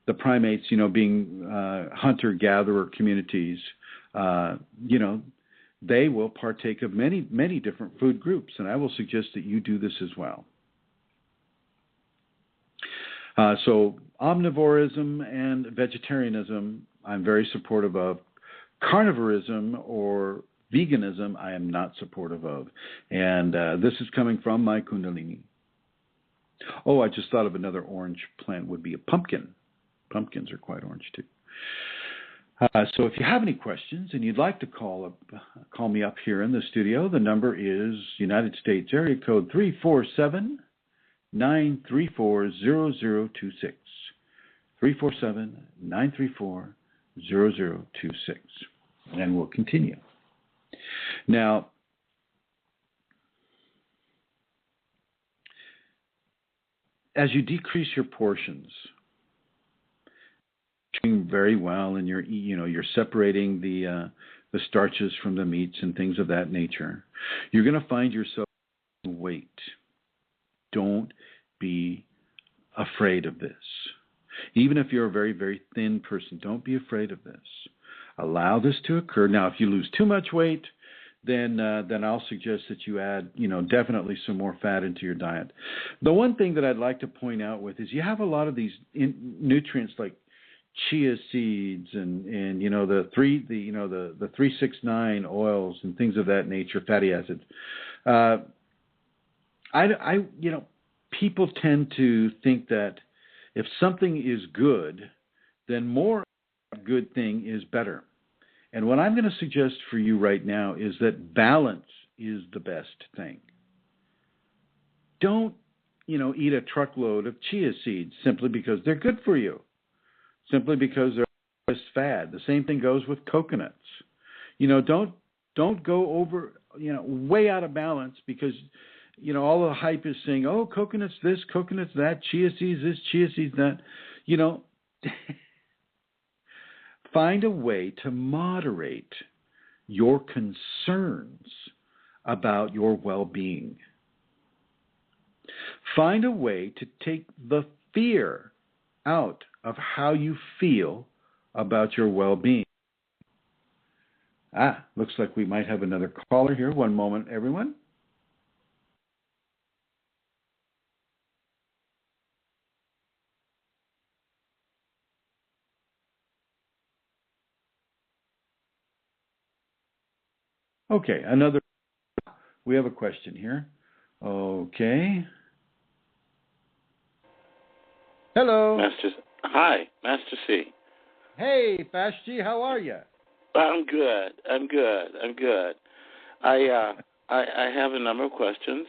B: the primates, being hunter-gatherer communities, they will partake of many, many different food groups, and I will suggest that you do this as well. So omnivorism and vegetarianism, I'm very supportive of. Carnivorism or veganism, I am not supportive of. And this is coming from my Kundalini. Oh, I just thought of another orange plant would be a pumpkin. Pumpkins are quite orange too. So if you have any questions and you'd like to call me up here in the studio, the number is United States area code 347-934-0026. 347-934-0026. And we'll continue. Now, as you decrease your portions, doing very well, and you're separating the starches from the meats and things of that nature, you're going to find yourself losing weight. Don't be afraid of this. Even if you're a very, very thin person, don't be afraid of this. Allow this to occur. Now, if you lose too much weight, then I'll suggest that you add, definitely some more fat into your diet. The one thing that I'd like to point out with is you have a lot of these nutrients like chia seeds and the 369 oils and things of that nature, fatty acids. People tend to think that if something is good, then more good thing is better. And what I'm going to suggest for you right now is that balance is the best thing. Don't, eat a truckload of chia seeds simply because they're good for you, simply because they're a fad. The same thing goes with coconuts. Don't go over, way out of balance because, all the hype is saying, oh, coconuts this, coconuts that, chia seeds this, chia seeds that. Find a way to moderate your concerns about your well-being. Find a way to take the fear out of how you feel about your well-being. Looks like we might have another caller here. One moment, everyone. Okay, we have a question here. Okay. Hello.
C: Hi, Master C.
B: Hey, Fashji, how are you?
C: I'm good. I have a number of questions.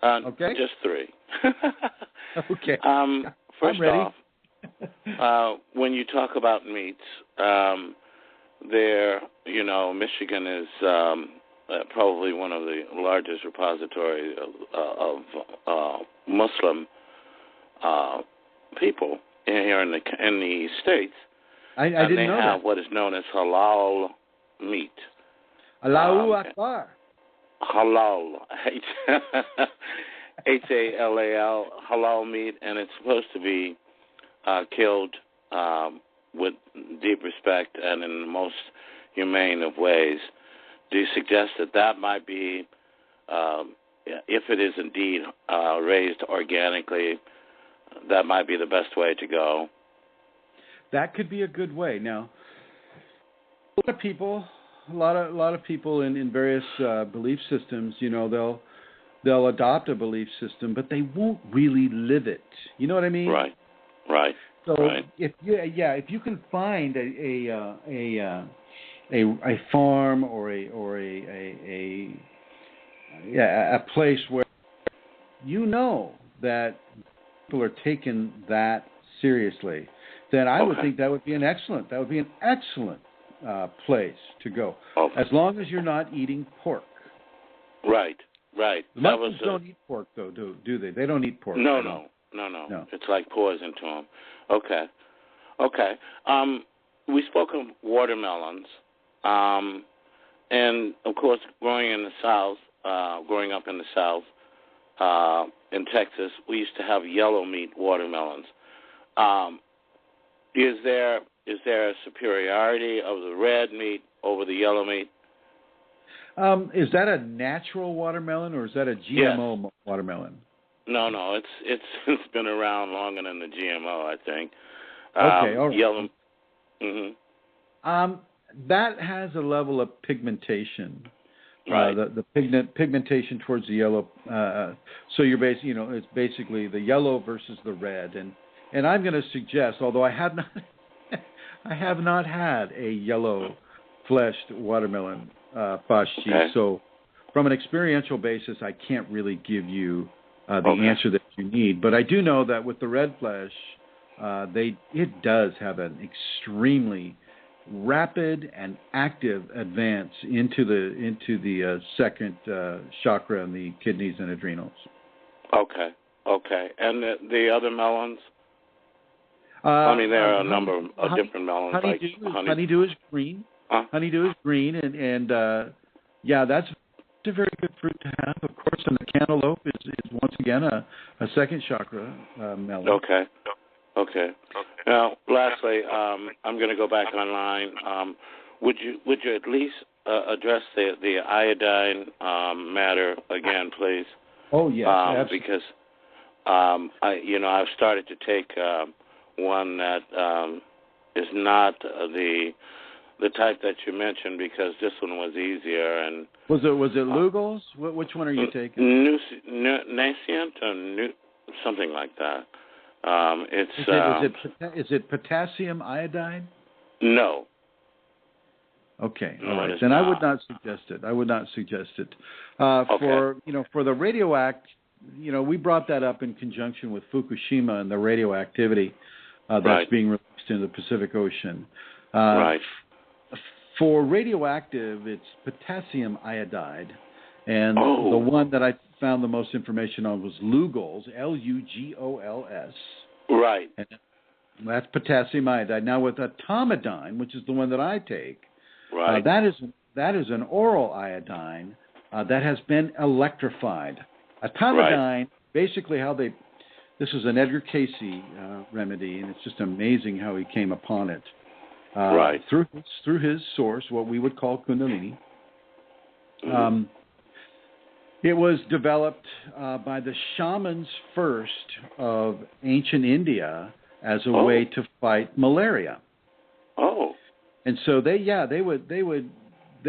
B: Okay.
C: Just three.
B: Okay.
C: First
B: I'm ready.
C: off, when you talk about meats, Michigan is probably one of the largest repositories of Muslim people here in the States.
B: I didn't know that.
C: And they have what is known as halal meat.
B: Allahu Akbar.
C: Halal. H-A-L-A-L, halal meat, and it's supposed to be killed with deep respect and in the most humane of ways. Do you suggest that might be, if it is indeed raised organically, that might be the best way to go?
B: That could be a good way. Now, a lot of people in various belief systems, they'll adopt a belief system, but they won't really live it. You know what I mean?
C: Right.
B: So
C: right.
B: if you can find a farm or a place where that people are taking that seriously, then I would think that would be an excellent place to go.
C: Okay.
B: As long as you're not eating pork.
C: Right.
B: Muslims don't eat pork, though, do they? They don't eat pork.
C: No. It's like poison to them. Okay. We spoke of watermelons, and of course, growing up in the South, in Texas, we used to have yellow meat watermelons. Is there a superiority of the red meat over the yellow meat?
B: Is that a natural watermelon or is that a GMO watermelon?
C: No. It's been around longer than the GMO, I think.
B: Okay, all right.
C: Yellow. Mm-hmm.
B: That has a level of pigmentation.
C: Right.
B: The pigmentation towards the yellow. So you're it's basically the yellow versus the red, and I'm going to suggest, although I have not had a yellow fleshed watermelon, Fashi.
C: Okay.
B: So from an experiential basis, I can't really give you the answer that you need. But I do know that with the red flesh, it does have an extremely rapid and active advance into the second chakra and the kidneys and adrenals.
C: Okay. And the other melons? There are a number of different melons.
B: Honeydew is green. Honeydew is green, and that's a very good fruit to have. Of course, and the cantaloupe is once again a second chakra melon.
C: Okay. Now, lastly, I'm going to go back online. Would you at least address the iodine matter again, please?
B: Oh yes, absolutely.
C: Because I've started to take one that is not the type that you mentioned, because this one was easier. And
B: was it Lugol's? Which one are you taking?
C: Nascent or something like that.
B: Is it potassium iodide?
C: No.
B: Okay,
C: no,
B: all right.
C: Then
B: I would not suggest it. For the radioact, we brought that up in conjunction with Fukushima and the radioactivity that's being released in the Pacific Ocean.
C: Right.
B: For radioactive, it's potassium iodide, and the one that I found the most information on was Lugol's, Lugols.
C: Right.
B: And that's potassium iodide. Now with etomidine, which is the one that I take, that is an oral iodine that has been electrified. Etomidine, basically this is an Edgar Cayce remedy, and it's just amazing how he came upon it. Through his source, what we would call Kunalini. It was developed by the shamans first of ancient India as a way to fight malaria. And so they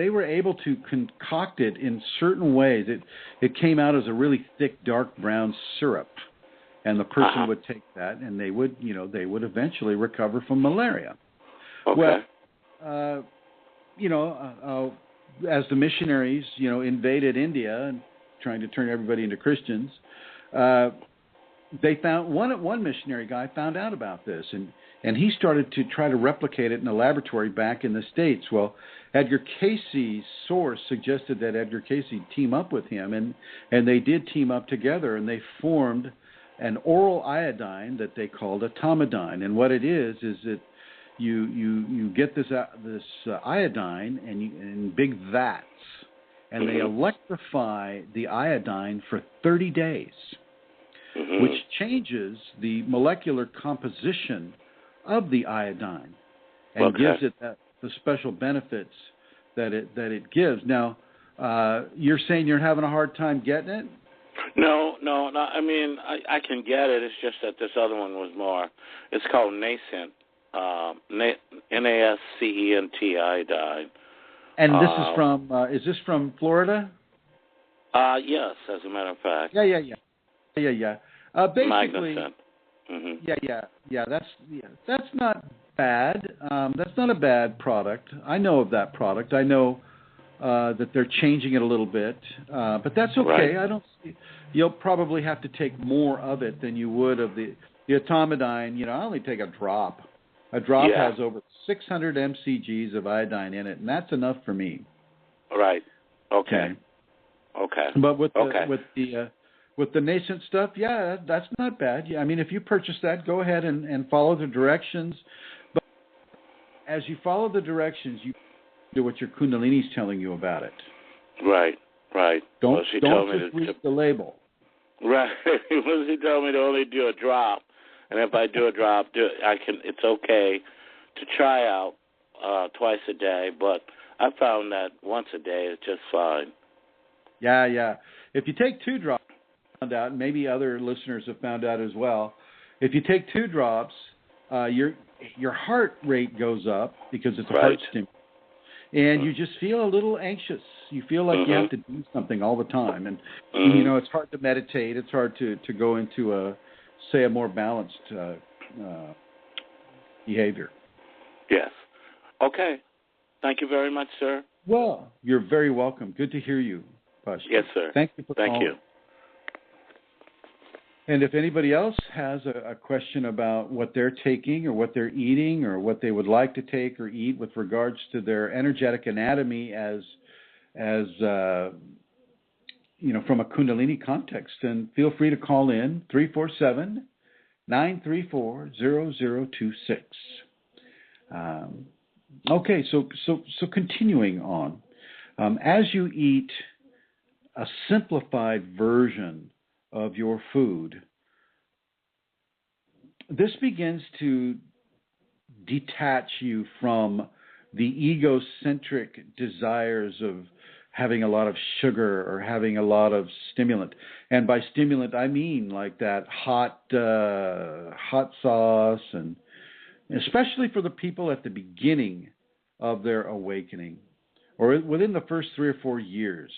B: were able to concoct it in certain ways. It came out as a really thick, dark brown syrup, and the person would take that, and they would eventually recover from malaria.
C: Okay.
B: Well, as the missionaries, invaded India and trying to turn everybody into Christians, they found one missionary guy found out about this, and he started to try to replicate it in a laboratory back in the States. Well, Edgar Cayce's source suggested that Edgar Cayce team up with him, and they did team up together, and they formed an oral iodine that they called a tomidine. And what it is that you get this iodine in big vats, and they electrify the iodine for 30 days, which changes the molecular composition of the iodine and gives it the special benefits that it gives. Now, you're saying you're having a hard time getting it?
C: No. I mean, I can get it. It's just that this other one was more. It's called Nascent, Nascent iodine.
B: And this is from. Is this from Florida?
C: Yes, as a matter of fact.
B: Yeah. Basically,
C: Magnificent.
B: Yeah. That's not bad. That's not a bad product. I know of that product. I know that they're changing it a little bit, but that's okay.
C: Right.
B: You'll probably have to take more of it than you would of the atomidine. I only take a drop. A drop has over 600 mcgs of iodine in it, and that's enough for me.
C: Right. Okay.
B: But with the nascent stuff, that's not bad. Yeah, I mean, if you purchase that, go ahead and follow the directions. But as you follow the directions, you do what your Kundalini's telling you about it.
C: Right.
B: Don't just read the label.
C: Right. She told me to only do a drop, and if I do a drop, it's okay to try out twice a day. But I found that once a day is just fine.
B: Yeah. If you take 2 drops, I found out, and maybe other listeners have found out as well. If you take 2 drops, your heart rate goes up because it's a heart stimulant. And you just feel a little anxious. You feel like you have to do something all the time. And, it's hard to meditate. It's hard to go into a more balanced behavior.
C: Yes. Okay. Thank you very much, sir.
B: Well, you're very welcome. Good to hear you, Pash.
C: Yes, sir.
B: Thank you for calling.
C: Thank you.
B: And if anybody else has a question about what they're taking or what they're eating or what they would like to take or eat with regards to their energetic anatomy as from a Kundalini context, then feel free to call in 347-934-0026. Okay, so continuing on, as you eat a simplified version of your food, this begins to detach you from the egocentric desires of having a lot of sugar or having a lot of stimulant. And by stimulant, I mean like that hot sauce, and especially for the people at the beginning of their awakening or within the first 3 or 4 years.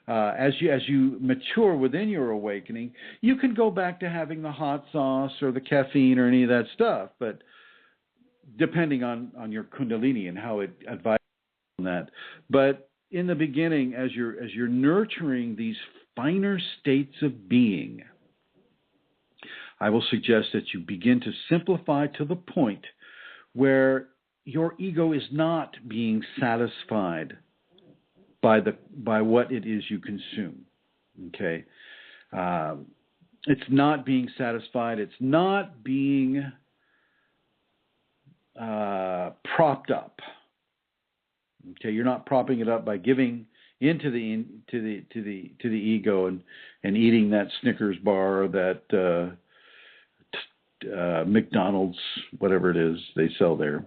B: As you mature within your awakening, you can go back to having the hot sauce or the caffeine or any of that stuff, but depending on your Kundalini and how it advises on that. But in the beginning, as you're nurturing these finer states of being, I will suggest that you begin to simplify to the point where your ego is not being satisfied by what it is you consume. Okay, it's not being satisfied. It's not being propped up. Okay, you're not propping it up by giving into the ego and eating that Snickers bar or that McDonald's, whatever it is they sell there.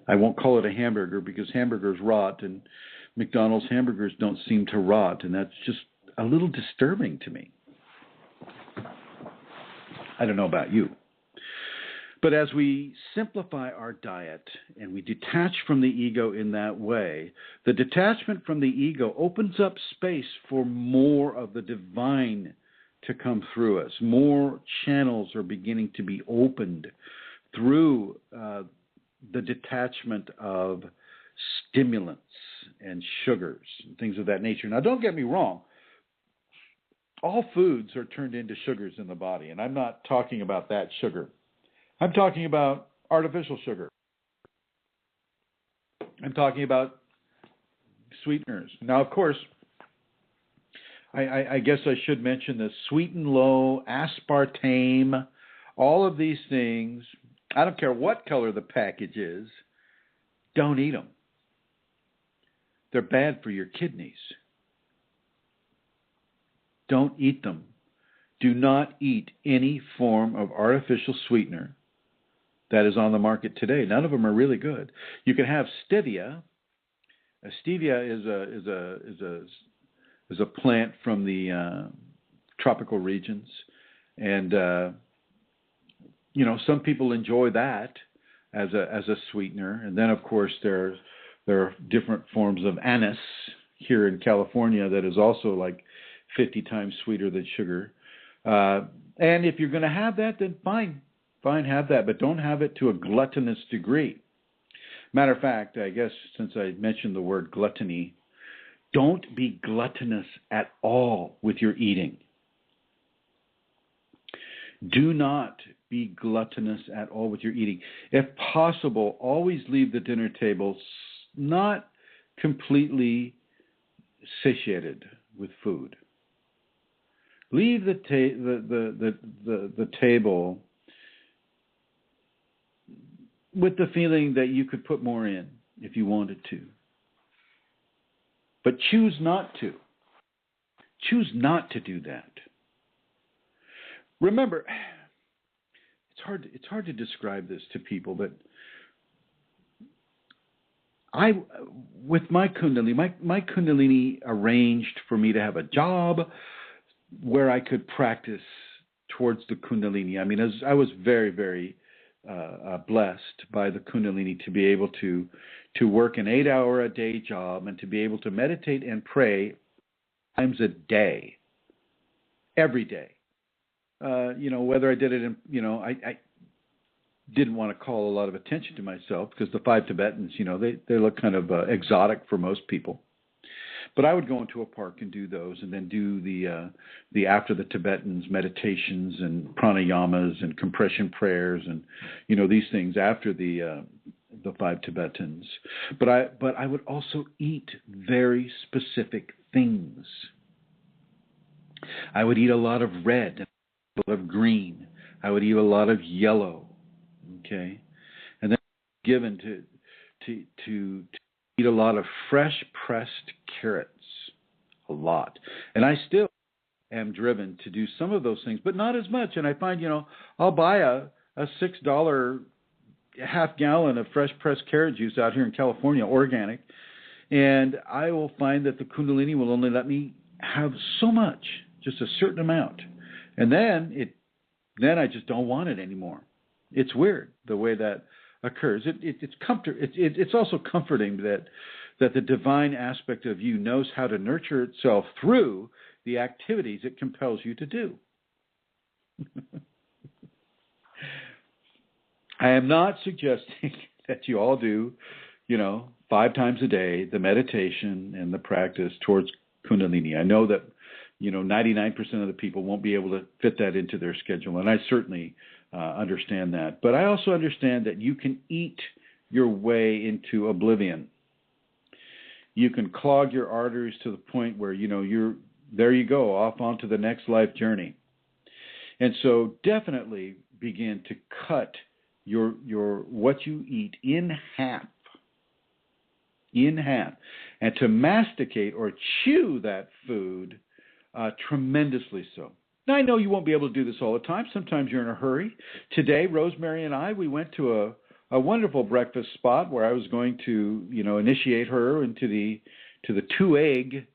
B: I won't call it a hamburger because hamburgers rot, and McDonald's hamburgers don't seem to rot, and that's just a little disturbing to me. I don't know about you. But as we simplify our diet and we detach from the ego in that way, the detachment from the ego opens up space for more of the divine to come through us. More channels are beginning to be opened through the detachment of stimulants and sugars and things of that nature. Now, don't get me wrong. all foods are turned into sugars in the body, and I'm not talking about that sugar. I'm talking about artificial sugar. I'm talking about sweeteners. Now, of course, I guess I should mention the sweet and low, aspartame, all of these things. I don't care what color the package is. Don't eat them. They're bad for your kidneys. Don't eat them. Do not eat any form of artificial sweetener that is on the market today. None of them are really good. You can have stevia. Stevia is a plant from the tropical regions, and some people enjoy that as a sweetener. And then, of course, there are different forms of anise here in California that is also like 50 times sweeter than sugar. And if you're going to have that, then fine, have that, but don't have it to a gluttonous degree. Matter of fact, I guess since I mentioned the word gluttony, don't be gluttonous at all with your eating. Do not be gluttonous at all with your eating. If possible, always leave the dinner table not completely satiated with food. Leave the table with the feeling that you could put more in if you wanted to. But choose not to. Choose not to do that. Remember, it's hard to describe this to people, but with my Kundalini arranged for me to have a job where I could practice towards the Kundalini. I mean, I was very, very blessed by the Kundalini to be able to work an 8-hour-a-day job and to be able to meditate and pray times a day, every day. Whether I did it in, I didn't want to call a lot of attention to myself because the 5 Tibetans, they look kind of exotic for most people. But I would go into a park and do those, and then do the after the Tibetans meditations and pranayamas and compression prayers and these things after the 5 Tibetans. But I would also eat very specific things. I would eat a lot of red, a lot of green. I would eat a lot of yellow. Okay, and then given to eat a lot of fresh pressed carrots, a lot. And I still am driven to do some of those things, but not as much. And I find, I'll buy a $6 half gallon of fresh pressed carrot juice out here in California, organic, and I will find that the Kundalini will only let me have so much, just a certain amount. And then I just don't want it anymore. It's weird the way that occurs. It's also comforting that the divine aspect of you knows how to nurture itself through the activities it compels you to do. I am not suggesting that you all do, 5 times a day, the meditation and the practice towards Kundalini. I know that, 99% of the people won't be able to fit that into their schedule, and I certainly understand that. But I also understand that you can eat your way into oblivion. You can clog your arteries to the point where, there you go, off onto the next life journey. And so definitely begin to cut your what you eat in half, and to masticate or chew that food tremendously so. Now, I know you won't be able to do this all the time. Sometimes you're in a hurry. Today, Rosemary and I, we went to a wonderful breakfast spot where I was going to, initiate her into the 2-egg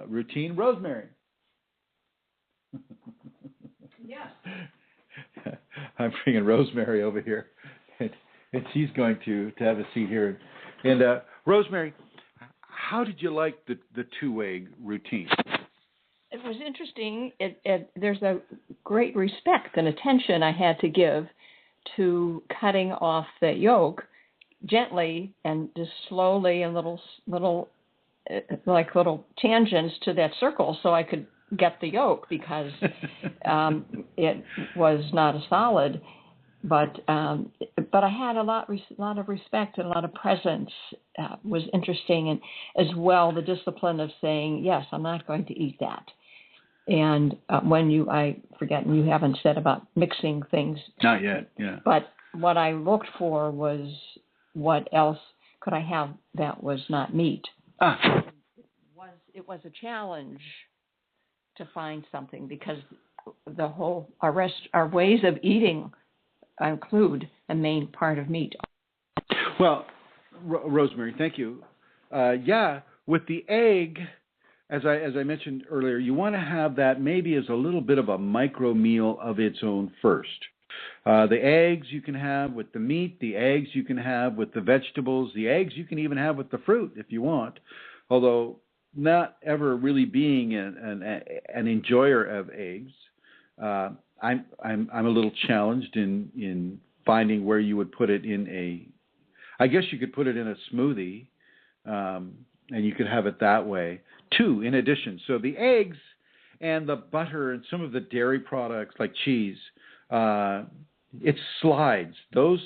B: routine. Rosemary.
A: Yes.
B: I'm bringing Rosemary over here, and she's going to have a seat here. And Rosemary, how did you like the 2-egg routine?
A: It was interesting. There's a great respect and attention I had to give to cutting off the yolk gently and just slowly and little tangents to that circle, so I could get the yolk because it was not a solid. But I had a lot of respect and a lot of presence. Was interesting, and as well the discipline of saying yes, I'm not going to eat that. And I forget, and you haven't said about mixing things.
B: Not yet, yeah.
A: But what I looked for was what else could I have that was not meat. It was a challenge to find something because our ways of eating include a main part of meat.
B: Well, Rosemary, thank you. With the egg, as I mentioned earlier, you want to have that maybe as a little bit of a micro meal of its own first. The eggs you can have with the meat, the eggs you can have with the vegetables, the eggs you can even have with the fruit if you want, although not ever really being an enjoyer of eggs. I'm a little challenged in finding where you would put it I guess you could put it in a smoothie, and you could have it that way too, in addition. So the eggs and the butter and some of the dairy products like cheese, it slides. Those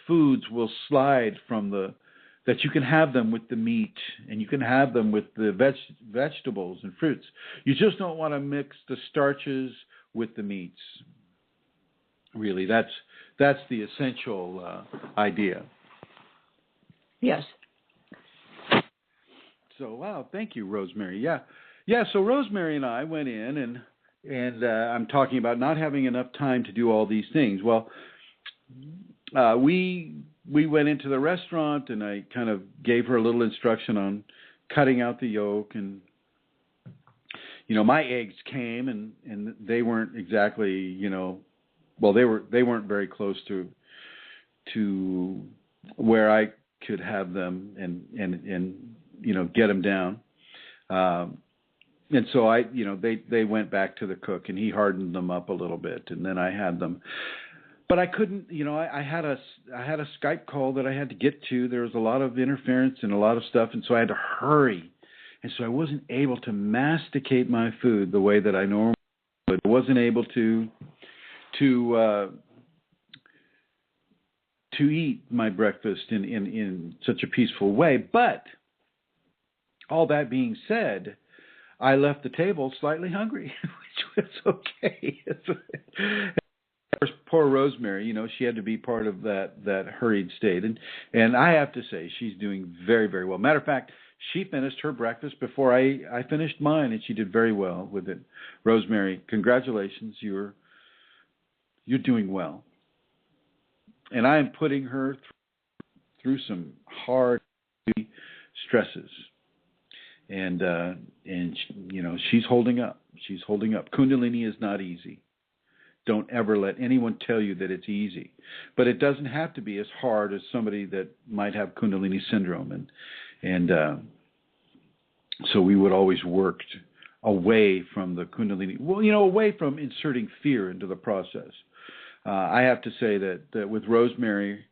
B: foods will slide from that you can have them with the meat and you can have them with the vegetables and fruits. You just don't want to mix the starches with the meats. Really, that's the essential idea.
A: Yes.
B: So, wow, thank you, Rosemary. Yeah. So Rosemary and I went in, and I'm talking about not having enough time to do all these things. Well, we went into the restaurant, and I kind of gave her a little instruction on cutting out the yolk, and my eggs came, and they weren't exactly, they weren't very close to where I could have them and get them down. And so they went back to the cook, and he hardened them up a little bit, and then I had them. But I couldn't, I had a Skype call that I had to get to. There was a lot of interference and a lot of stuff, and so I had to hurry. And so I wasn't able to masticate my food the way that I normally would. I wasn't able to eat my breakfast in such a peaceful way. But all that being said, I left the table slightly hungry, which was okay. Poor Rosemary, she had to be part of that hurried state. And I have to say, she's doing very, very well. Matter of fact, she finished her breakfast before I finished mine, and she did very well with it. Rosemary, congratulations. You're doing well. And I am putting her through some hard stresses. And she's holding up. She's holding up. Kundalini is not easy. Don't ever let anyone tell you that it's easy. But it doesn't have to be as hard as somebody that might have Kundalini syndrome. And so we would always work away from the Kundalini, away from inserting fear into the process. I have to say that with Rosemary,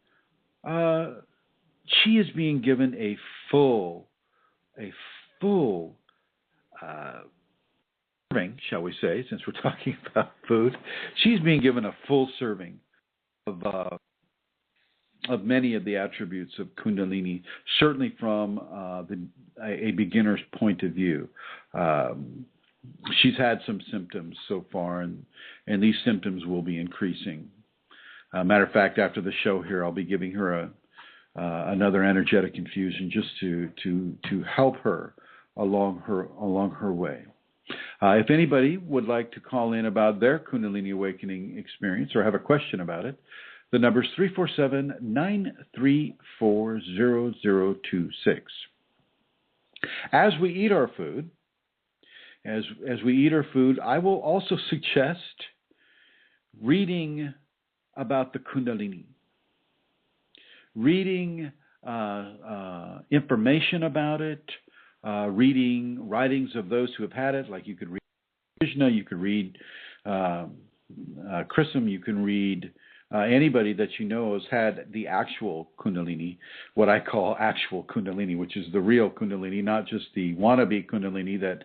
B: she is being given a full serving, shall we say, since we're talking about food. She's being given a full serving of many of the attributes of Kundalini, certainly from a beginner's point of view. She's had some symptoms so far, and these symptoms will be increasing. Matter of fact, after the show here, I'll be giving her another energetic infusion just to help her along her way. If anybody would like to call in about their Kundalini awakening experience or have a question about it, the number is 347-934-0026. As we eat our food, I will also suggest reading about the Kundalini, reading information about it, reading writings of those who have had it, like you could read Krishna, you could read Chrism, you can read anybody that you know has had the actual Kundalini, what I call actual Kundalini, which is the real Kundalini, not just the wannabe Kundalini that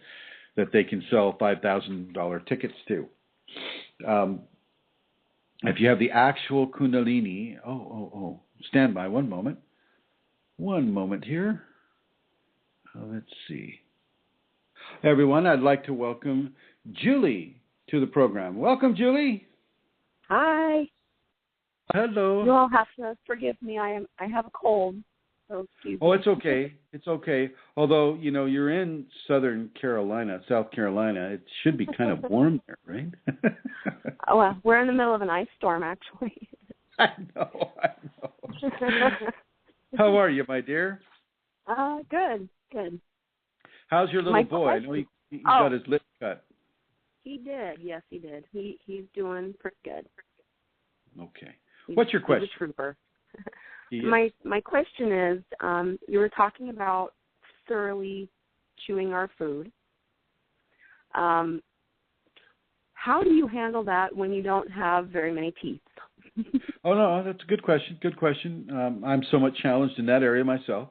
B: they can sell $5,000 tickets to. If you have the actual Kundalini, stand by one moment. One moment here. Let's see. Everyone, I'd like to welcome Julie to the program. Welcome, Julie.
D: Hi.
B: Hello.
D: You all have to forgive me. I have a cold. So excuse me.
B: Oh, it's okay. It's okay. Although, you're in South Carolina, it should be kind of warm there, right?
D: Well, we're in the middle of an ice storm, actually.
B: I know. How are you, my dear?
D: Good.
B: How's your little boy? I know he got his lip cut.
D: He did. Yes, he did. He's doing pretty good.
B: Okay. What's your question?
D: He's a trooper.
B: He
D: My question is, you were talking about thoroughly chewing our food. How do you handle that when you don't have very many teeth?
B: Oh, no, that's a good question. Good question. I'm somewhat challenged in that area myself.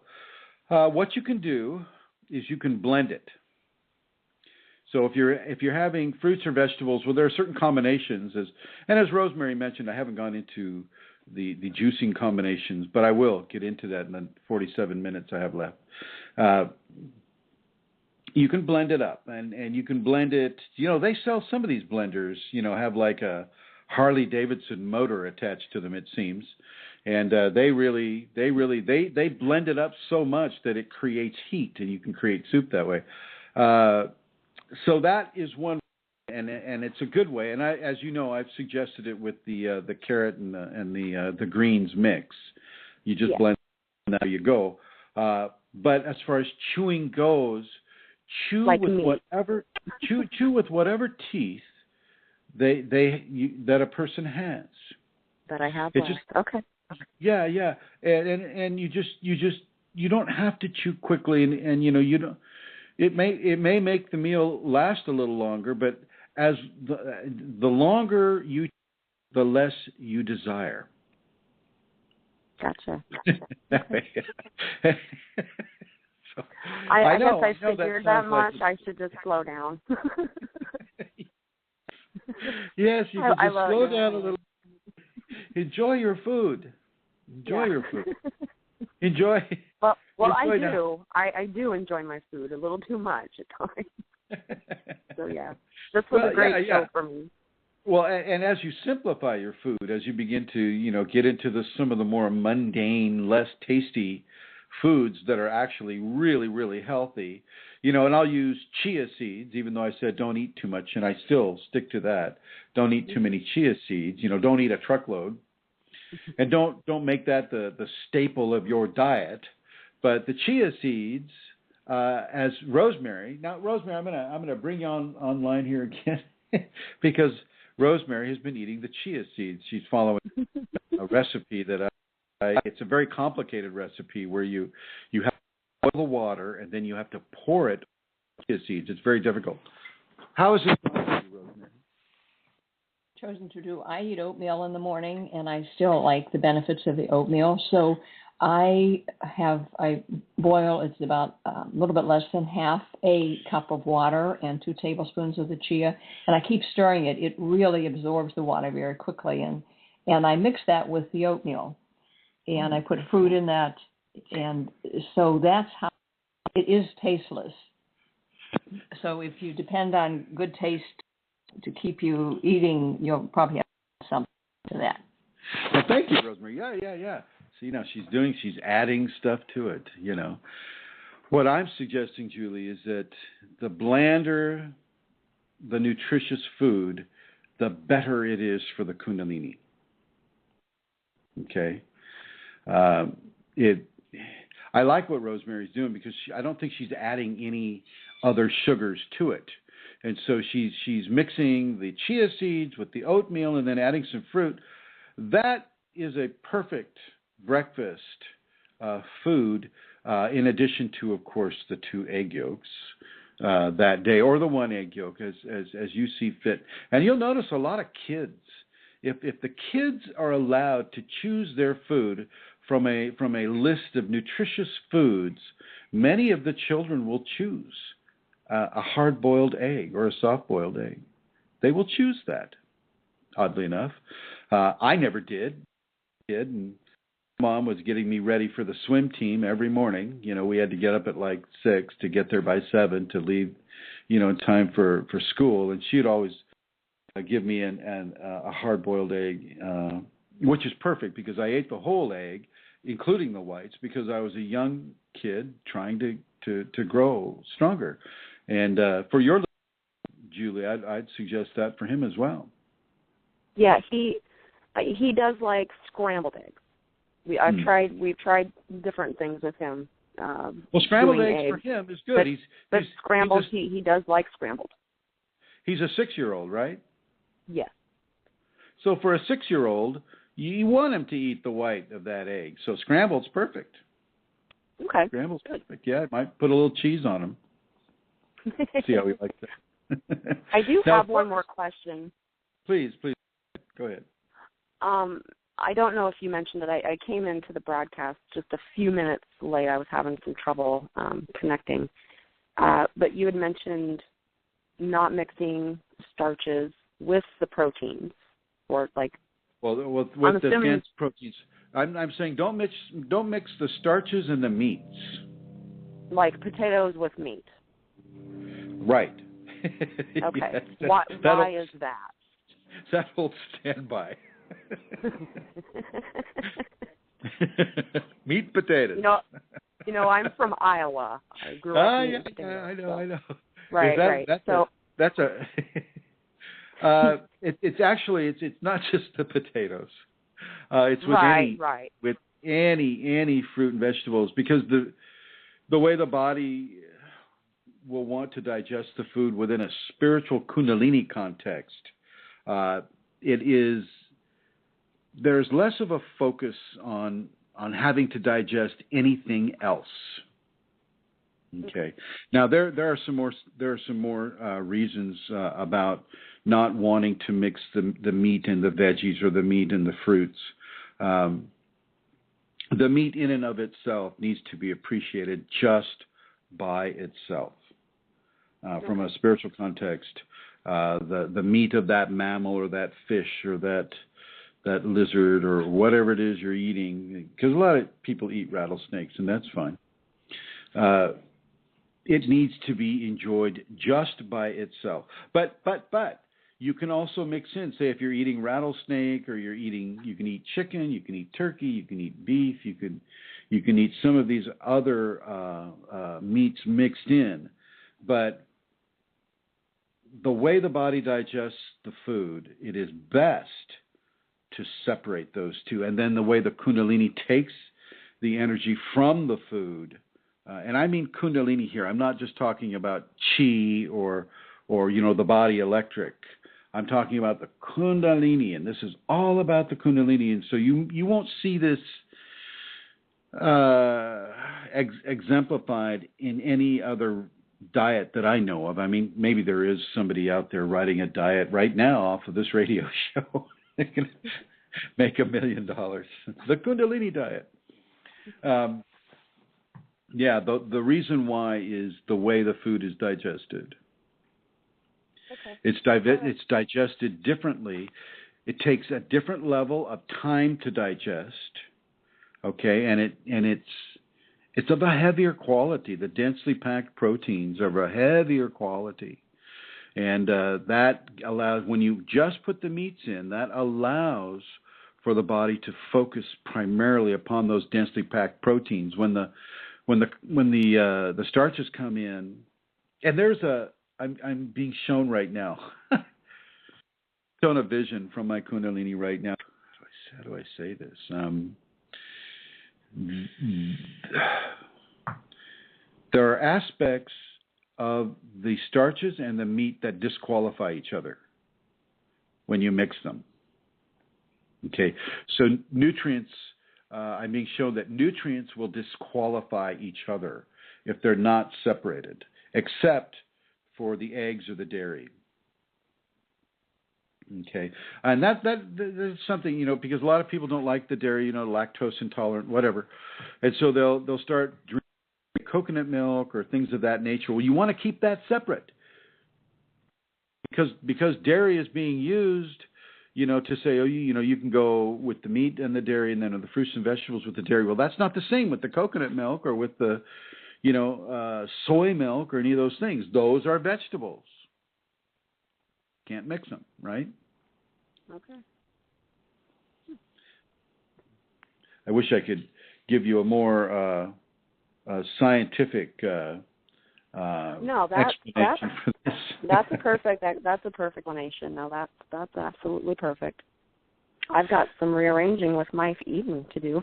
B: What you can do is you can blend it. So if you're having fruits or vegetables, well, there are certain combinations, as Rosemary mentioned. I haven't gone into the juicing combinations, but I will get into that in the 47 minutes I have left. You can blend it up, and you can blend it. They sell some of these blenders. Have like a Harley Davidson motor attached to them, it seems, and they blend it up so much that it creates heat, and you can create soup that way. So that is one, and it's a good way. And as you know, I've suggested it with the carrot and the greens mix. You just blend it, and there you go. But as far as chewing goes, chew with whatever teeth that a person has.
D: That I have. Okay.
B: Yeah, and you don't have to chew quickly, and you don't. It may make the meal last a little longer, but as the longer you, the less you desire.
D: Gotcha.
B: So,
D: I guess I figured that much. I should just slow down.
B: Yes, you can just slow down a little. Enjoy your food. Enjoy.
D: Well, I do. I do enjoy my food a little too much at times. So yeah, this was a great show for me.
B: Well, and as you simplify your food, as you begin to get into some of the more mundane, less tasty foods that are actually really, really healthy, and I'll use chia seeds, even though I said don't eat too much, and I still stick to that. Don't eat too many chia seeds. Don't eat a truckload, and don't make that the staple of your diet. But the chia seeds, as Rosemary. Now, Rosemary, I'm gonna bring you online here again because Rosemary has been eating the chia seeds. She's following a recipe that it's a very complicated recipe where you have to boil the water and then you have to pour it on chia seeds. It's very difficult. How is it going for you, Rosemary?
A: I eat oatmeal in the morning, and I still like the benefits of the oatmeal. So I boil. It's about a little bit less than half a cup of water and 2 tablespoons of the chia, and I keep stirring it. It really absorbs the water very quickly, and I mix that with the oatmeal, and I put fruit in that, and so that's how it is tasteless. So if you depend on good taste to keep you eating, you'll probably have something to that.
B: Well, thank you, Rosemary. Yeah. So, she's adding stuff to it, What I'm suggesting, Julie, is that the blander the nutritious food, the better it is for the Kunalini. Okay? I like what Rosemary's doing because I don't think she's adding any other sugars to it. And so she's mixing the chia seeds with the oatmeal and then adding some fruit. That is a perfect breakfast food, in addition to, of course, the 2 egg yolks that day, or the 1 egg yolk as you see fit. And you'll notice a lot of kids, if the kids are allowed to choose their food from a list of nutritious foods, many of the children will choose a hard-boiled egg or a soft-boiled egg. They will choose that, oddly enough. I never did, and Mom was getting me ready for the swim team every morning. You know, we had to get up at like 6 to get there by 7 to leave, you know, in time for school. And she'd always give me a hard-boiled egg, which is perfect because I ate the whole egg, including the whites, because I was a young kid trying to grow stronger. And for your Julie, I'd suggest that for him as well.
D: Yeah, he does like scrambled eggs. We've tried different things with him.
B: Well, scrambled eggs for him is good.
D: But scrambled, he does like scrambled.
B: He's a 6-year-old, right?
D: Yes.
B: So for a 6-year-old, you want him to eat the white of that egg. So scrambled's perfect.
D: Okay.
B: Scrambled's perfect. Yeah, I might put a little cheese on him. See how he likes that.
D: I do have one more question.
B: Please, go ahead.
D: I don't know if you mentioned it. I came into the broadcast just a few minutes late. I was having some trouble connecting. But you had mentioned not mixing starches with the proteins, or like. Well,
B: with the dense proteins, I'm saying don't mix the starches and the meats.
D: Like potatoes with meat.
B: Right.
D: Okay.
B: Yes,
D: why is that?
B: That'll stand by. Meat potatoes.
D: You know, I'm from Iowa. I grew up eating potatoes.
B: I know.
D: Right.
B: That's it's actually not just the potatoes. It's with any fruit and vegetables, because the way the body will want to digest the food within a spiritual Kunalini context, there's less of a focus on having to digest anything else. Okay. Now there are some more reasons about not wanting to mix the meat and the veggies, or the meat and the fruits. The meat in and of itself needs to be appreciated just by itself. From a spiritual context, the meat of that mammal or that fish or that lizard or whatever it is you're eating, because a lot of people eat rattlesnakes, and that's fine. It needs to be enjoyed just by itself. But you can also mix in, say, if you're eating rattlesnake, or you can eat chicken, you can eat turkey, you can eat beef, you can eat some of these other meats mixed in. But the way the body digests the food, it is best to separate those two. And then the way the Kundalini takes the energy from the food, and I mean Kundalini here. I'm not just talking about chi or the body electric. I'm talking about the Kundalini, and this is all about the Kundalini. And so you won't see this exemplified in any other diet that I know of. I mean, maybe there is somebody out there writing a diet right now off of this radio show. They can make $1 million. The Kundalini diet. The reason why is the way the food is digested.
D: Okay.
B: It's digested differently. It takes a different level of time to digest. Okay, and it's of a heavier quality. The densely packed proteins are of a heavier quality. And that allows, when you just put the meats in, that allows for the body to focus primarily upon those densely packed proteins. When the starches come in, and I'm being shown right now, shown a vision from my Kundalini right now. How do I say this? There are aspects of the starches and the meat that disqualify each other when you mix them. Okay, so nutrients, I'm being shown that nutrients will disqualify each other if they're not separated, except for the eggs or the dairy. Okay, and that's something, because a lot of people don't like the dairy, lactose intolerant, whatever, and so they'll start drinking coconut milk or things of that nature. Well, you want to keep that separate because dairy is being used, to say, you can go with the meat and the dairy, and then the fruits and vegetables with the dairy. Well, that's not the same with the coconut milk or with the, soy milk or any of those things. Those are vegetables. Can't mix them, right?
D: Okay.
B: I wish I could give you a more scientific
D: no,
B: explanation for this.
D: That's a perfect explanation. No, that's absolutely perfect. I've got some rearranging with my eating to do.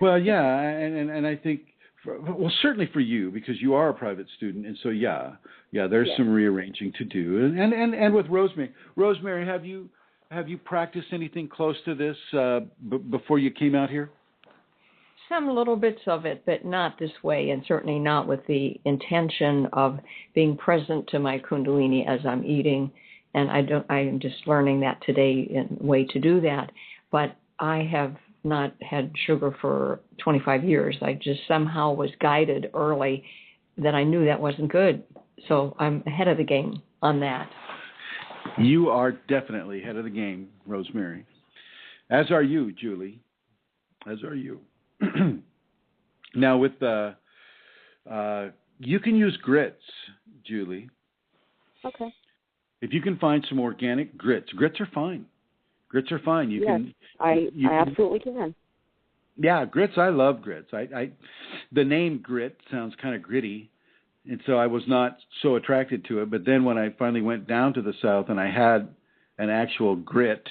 B: Well, yeah, and I think, certainly for you, because you are a private student, and so there's some rearranging to do, and with Rosemary, have you practiced anything close to this before you came out here?
A: Some little bits of it, but not this way, and certainly not with the intention of being present to my Kundalini as I'm eating. And I'm just learning that today in a way to do that. But I have not had sugar for 25 years. I just somehow was guided early that I knew that wasn't good. So I'm ahead of the game on that.
B: You are definitely ahead of the game, Rosemary. As are you, Julie. As are you. Now, with you can use grits, Julie.
D: Okay.
B: If you can find some organic grits are fine. Grits are fine.
D: I absolutely can.
B: Yeah, grits. I love grits. The name grit sounds kind of gritty, and so I was not so attracted to it. But then when I finally went down to the South and I had an actual grit,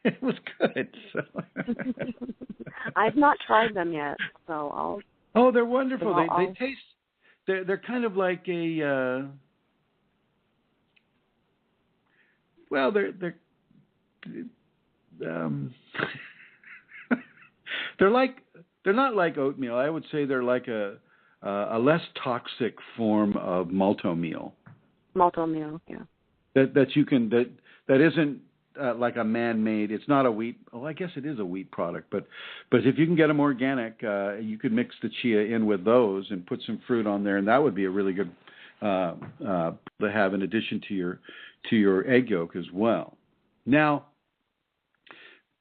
B: it was good. So.
D: I've not tried them yet, so I'll.
B: Oh, they're wonderful. They taste. They're kind of like a. Well, they're they're not like oatmeal. I would say they're like a less toxic form of malto meal.
D: Malto meal, yeah.
B: That isn't like a man-made. It's not a wheat. Oh, I guess it is a wheat product. But if you can get them organic, you could mix the chia in with those and put some fruit on there, and that would be a really good to have in addition to your egg yolk as well. Now,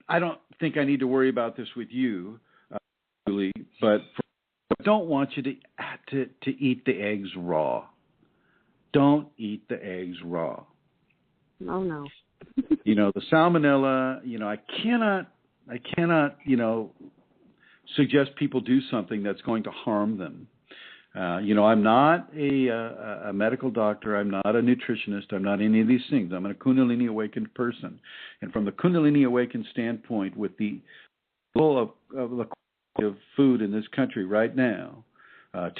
B: I don't think I need to worry about this with you, Julie, but I don't want you to eat the eggs raw. Don't eat the eggs raw.
D: No.
B: The salmonella, I cannot, suggest people do something that's going to harm them. I'm not a medical doctor. I'm not a nutritionist. I'm not any of these things. I'm a Kundalini awakened person. And from the Kundalini awakened standpoint, with the level of food in this country right now,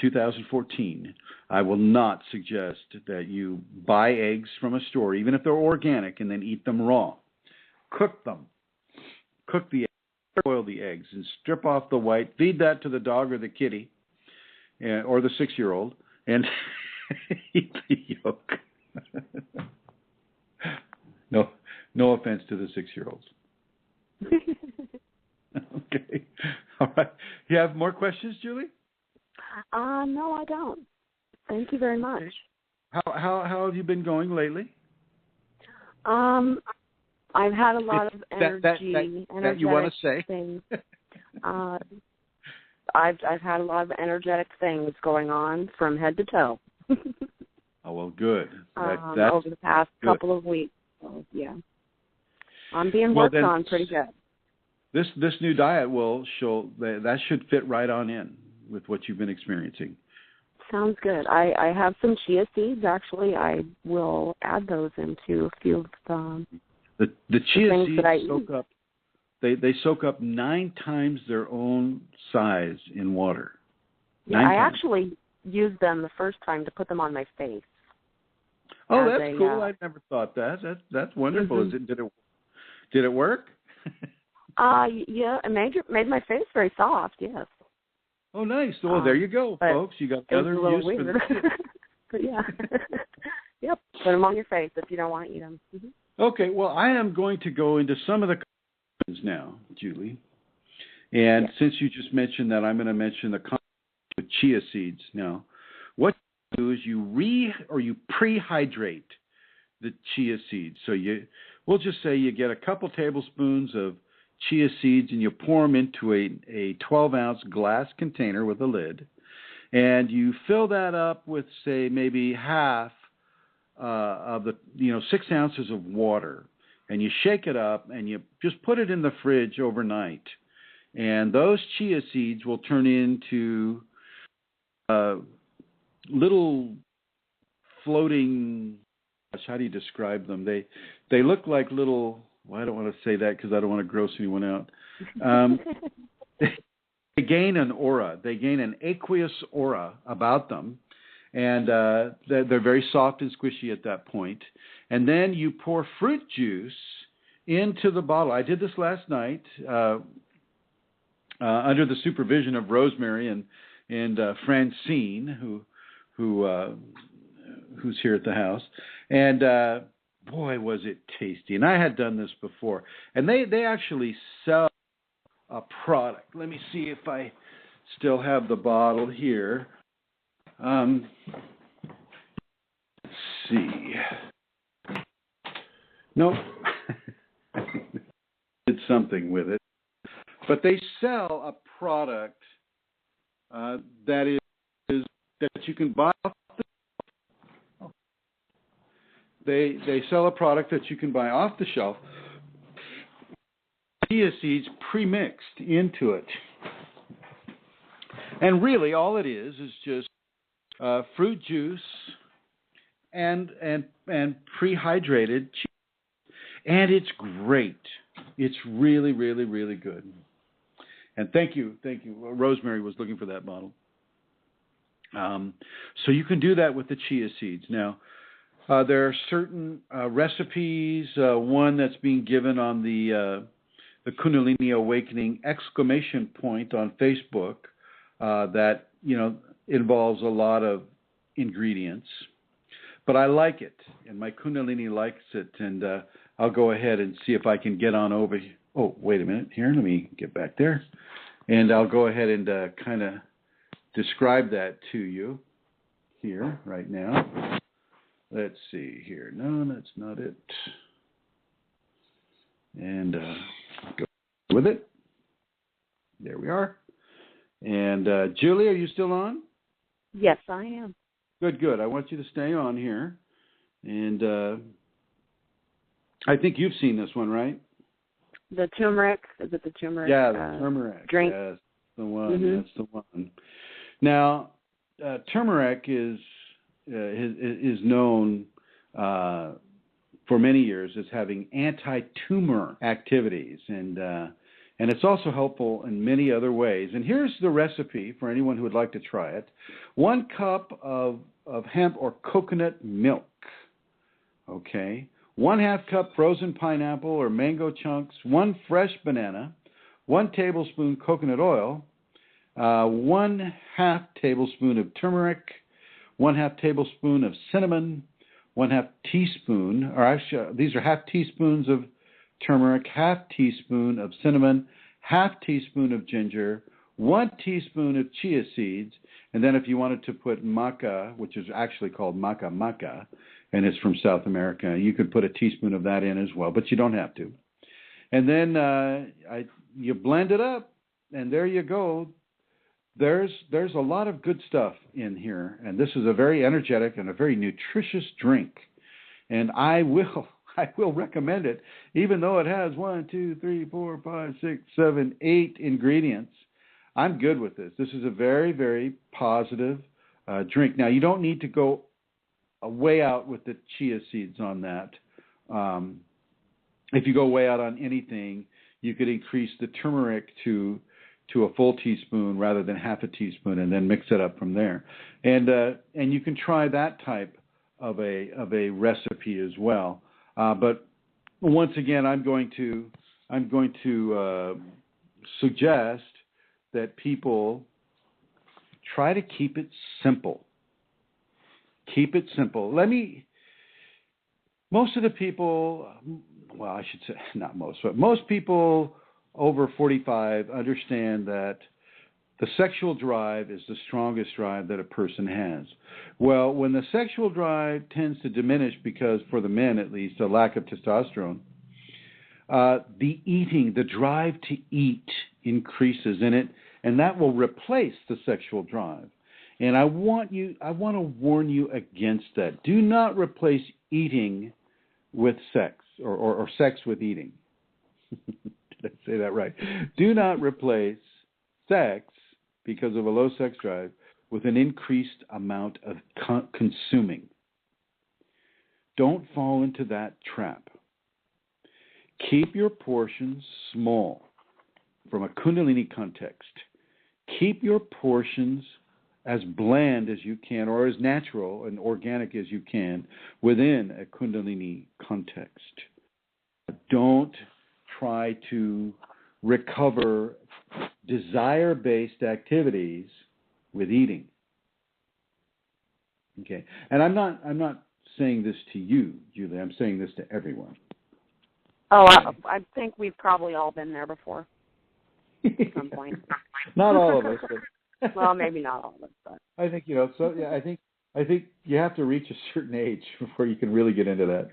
B: 2014, I will not suggest that you buy eggs from a store, even if they're organic, and then eat them raw. Cook them. Cook the eggs, boil the eggs, and strip off the white. Feed that to the dog or the kitty. Or the 6-year-old, and eat the yolk. No offense to the 6-year-olds. Okay. All right. You have more questions, Julie?
D: No, I don't. Thank you very much.
B: How have you been going lately?
D: I've had a lot of energy.
B: That you want to say?
D: Things. I've had a lot of energetic things going on from head to toe.
B: Oh, well, good. That's
D: over the past couple of weeks. So, yeah. I'm being worked on pretty good.
B: This new diet that should fit right on in with what you've been experiencing.
D: Sounds good. I have some chia seeds, actually. I will add those into a few of
B: the chia
D: things
B: seeds
D: that I
B: soak
D: eat.
B: up. They soak up 9 times their own size in water.
D: Yeah, I actually used them the first time to put them on my face.
B: Oh, that's cool. I'd never thought that. That's wonderful.
D: Mm-hmm.
B: Did it work?
D: Yeah, it made my face very soft. Yes.
B: Oh, nice. Well, there you go, folks. You got another use for
D: But yeah. Yep. Put them on your face if you don't want to eat them. Mm-hmm.
B: Okay, well, I am going to go into some of the commons now, Julie. And since you just mentioned that, I'm going to mention the commons with chia seeds now. What you do is you prehydrate the chia seeds. So we'll just say you get a couple tablespoons of chia seeds and you pour them into a 12-ounce glass container with a lid. And you fill that up with, say, maybe half of the 6 ounces of water, and you shake it up and you just put it in the fridge overnight, and those chia seeds will turn into little floating. How do you describe them? They look like little. Well, I don't want to say that because I don't want to gross anyone out. They gain an aura. They gain an aqueous aura about them. And they're very soft and squishy at that point. And then you pour fruit juice into the bottle. I did this last night under the supervision of Rosemary and Francine, who's here at the house. And boy, was it tasty. And I had done this before. And they actually sell a product. Let me see if I still have the bottle here. Let's see. Nope. Did something with it. But they sell a product that you can buy off the shelf. They sell a product that you can buy off the shelf. Chia seeds pre-mixed into it. And really all it is just fruit juice and prehydrated cheese, and it's great. It's really, really, really good. And thank you. Rosemary was looking for that bottle. So you can do that with the chia seeds. Now, there are certain recipes. One that's being given on the Kunalini Awakening ! On Facebook that involves a lot of ingredients, but I like it, and my Kundalini likes it, and I'll go ahead and see if I can get on over. Oh, wait a minute here. Let me get back there, and I'll go ahead and kind of describe that to you here right now. Let's see here. No, that's not it. And go with it. There we are. And Julie, are you still on?
D: Yes, I am.
B: Good. I want you to stay on here. And I think you've seen this one, right?
D: The turmeric. Is it the turmeric?
B: Yeah, the turmeric.
D: Drink.
B: Yes, the one.
D: Mm-hmm.
B: That's the one. Now, turmeric is known for many years as having anti-tumor activities, and it's also helpful in many other ways. And here's the recipe for anyone who would like to try it. 1 cup of hemp or coconut milk, okay? 1/2 cup frozen pineapple or mango chunks, 1 fresh banana, 1 tablespoon coconut oil, 1/2 tablespoon of turmeric, 1/2 tablespoon of cinnamon, 1/2 teaspoon, or actually these are 1/2 teaspoons of turmeric, 1/2 teaspoon of cinnamon, 1/2 teaspoon of ginger, 1 teaspoon of chia seeds, and then if you wanted to put maca, which is actually called maca, and it's from South America, you could put a teaspoon of that in as well, but you don't have to. And then you blend it up, and there you go. There's a lot of good stuff in here, and this is a very energetic and a very nutritious drink, and I will recommend it, even though it has 1, 2, 3, 4, 5, 6, 7, 8 ingredients. I'm good with this. This is a very, very positive drink. Now, you don't need to go way out with the chia seeds on that. If you go way out on anything, you could increase the turmeric to a full teaspoon rather than 1/2 teaspoon, and then mix it up from there. And you can try that type of a recipe as well. But once again, I'm going to suggest that people try to keep it simple. Keep it simple. most of the people, well, I should say not most, but most people over 45 understand that the sexual drive is the strongest drive that a person has. Well, when the sexual drive tends to diminish because, for the men at least, a lack of testosterone, the eating, the drive to eat increases in it, and that will replace the sexual drive. And I want to warn you against that. Do not replace eating with sex, or sex with eating. Did I say that right? Do not replace sex, because of a low sex drive, with an increased amount of consuming. Don't fall into that trap. Keep your portions small. From a Kundalini context, keep your portions as bland as you can, or as natural and organic as you can, within a Kundalini context. Don't try to recover desire-based activities with eating. Okay, and I'm not saying this to you, Julie. I'm saying this to everyone.
D: Oh, I think we've probably all been there before at some point.
B: Not all of us, but
D: well, maybe not all of us, but
B: I think So yeah, I think you have to reach a certain age before you can really get into that.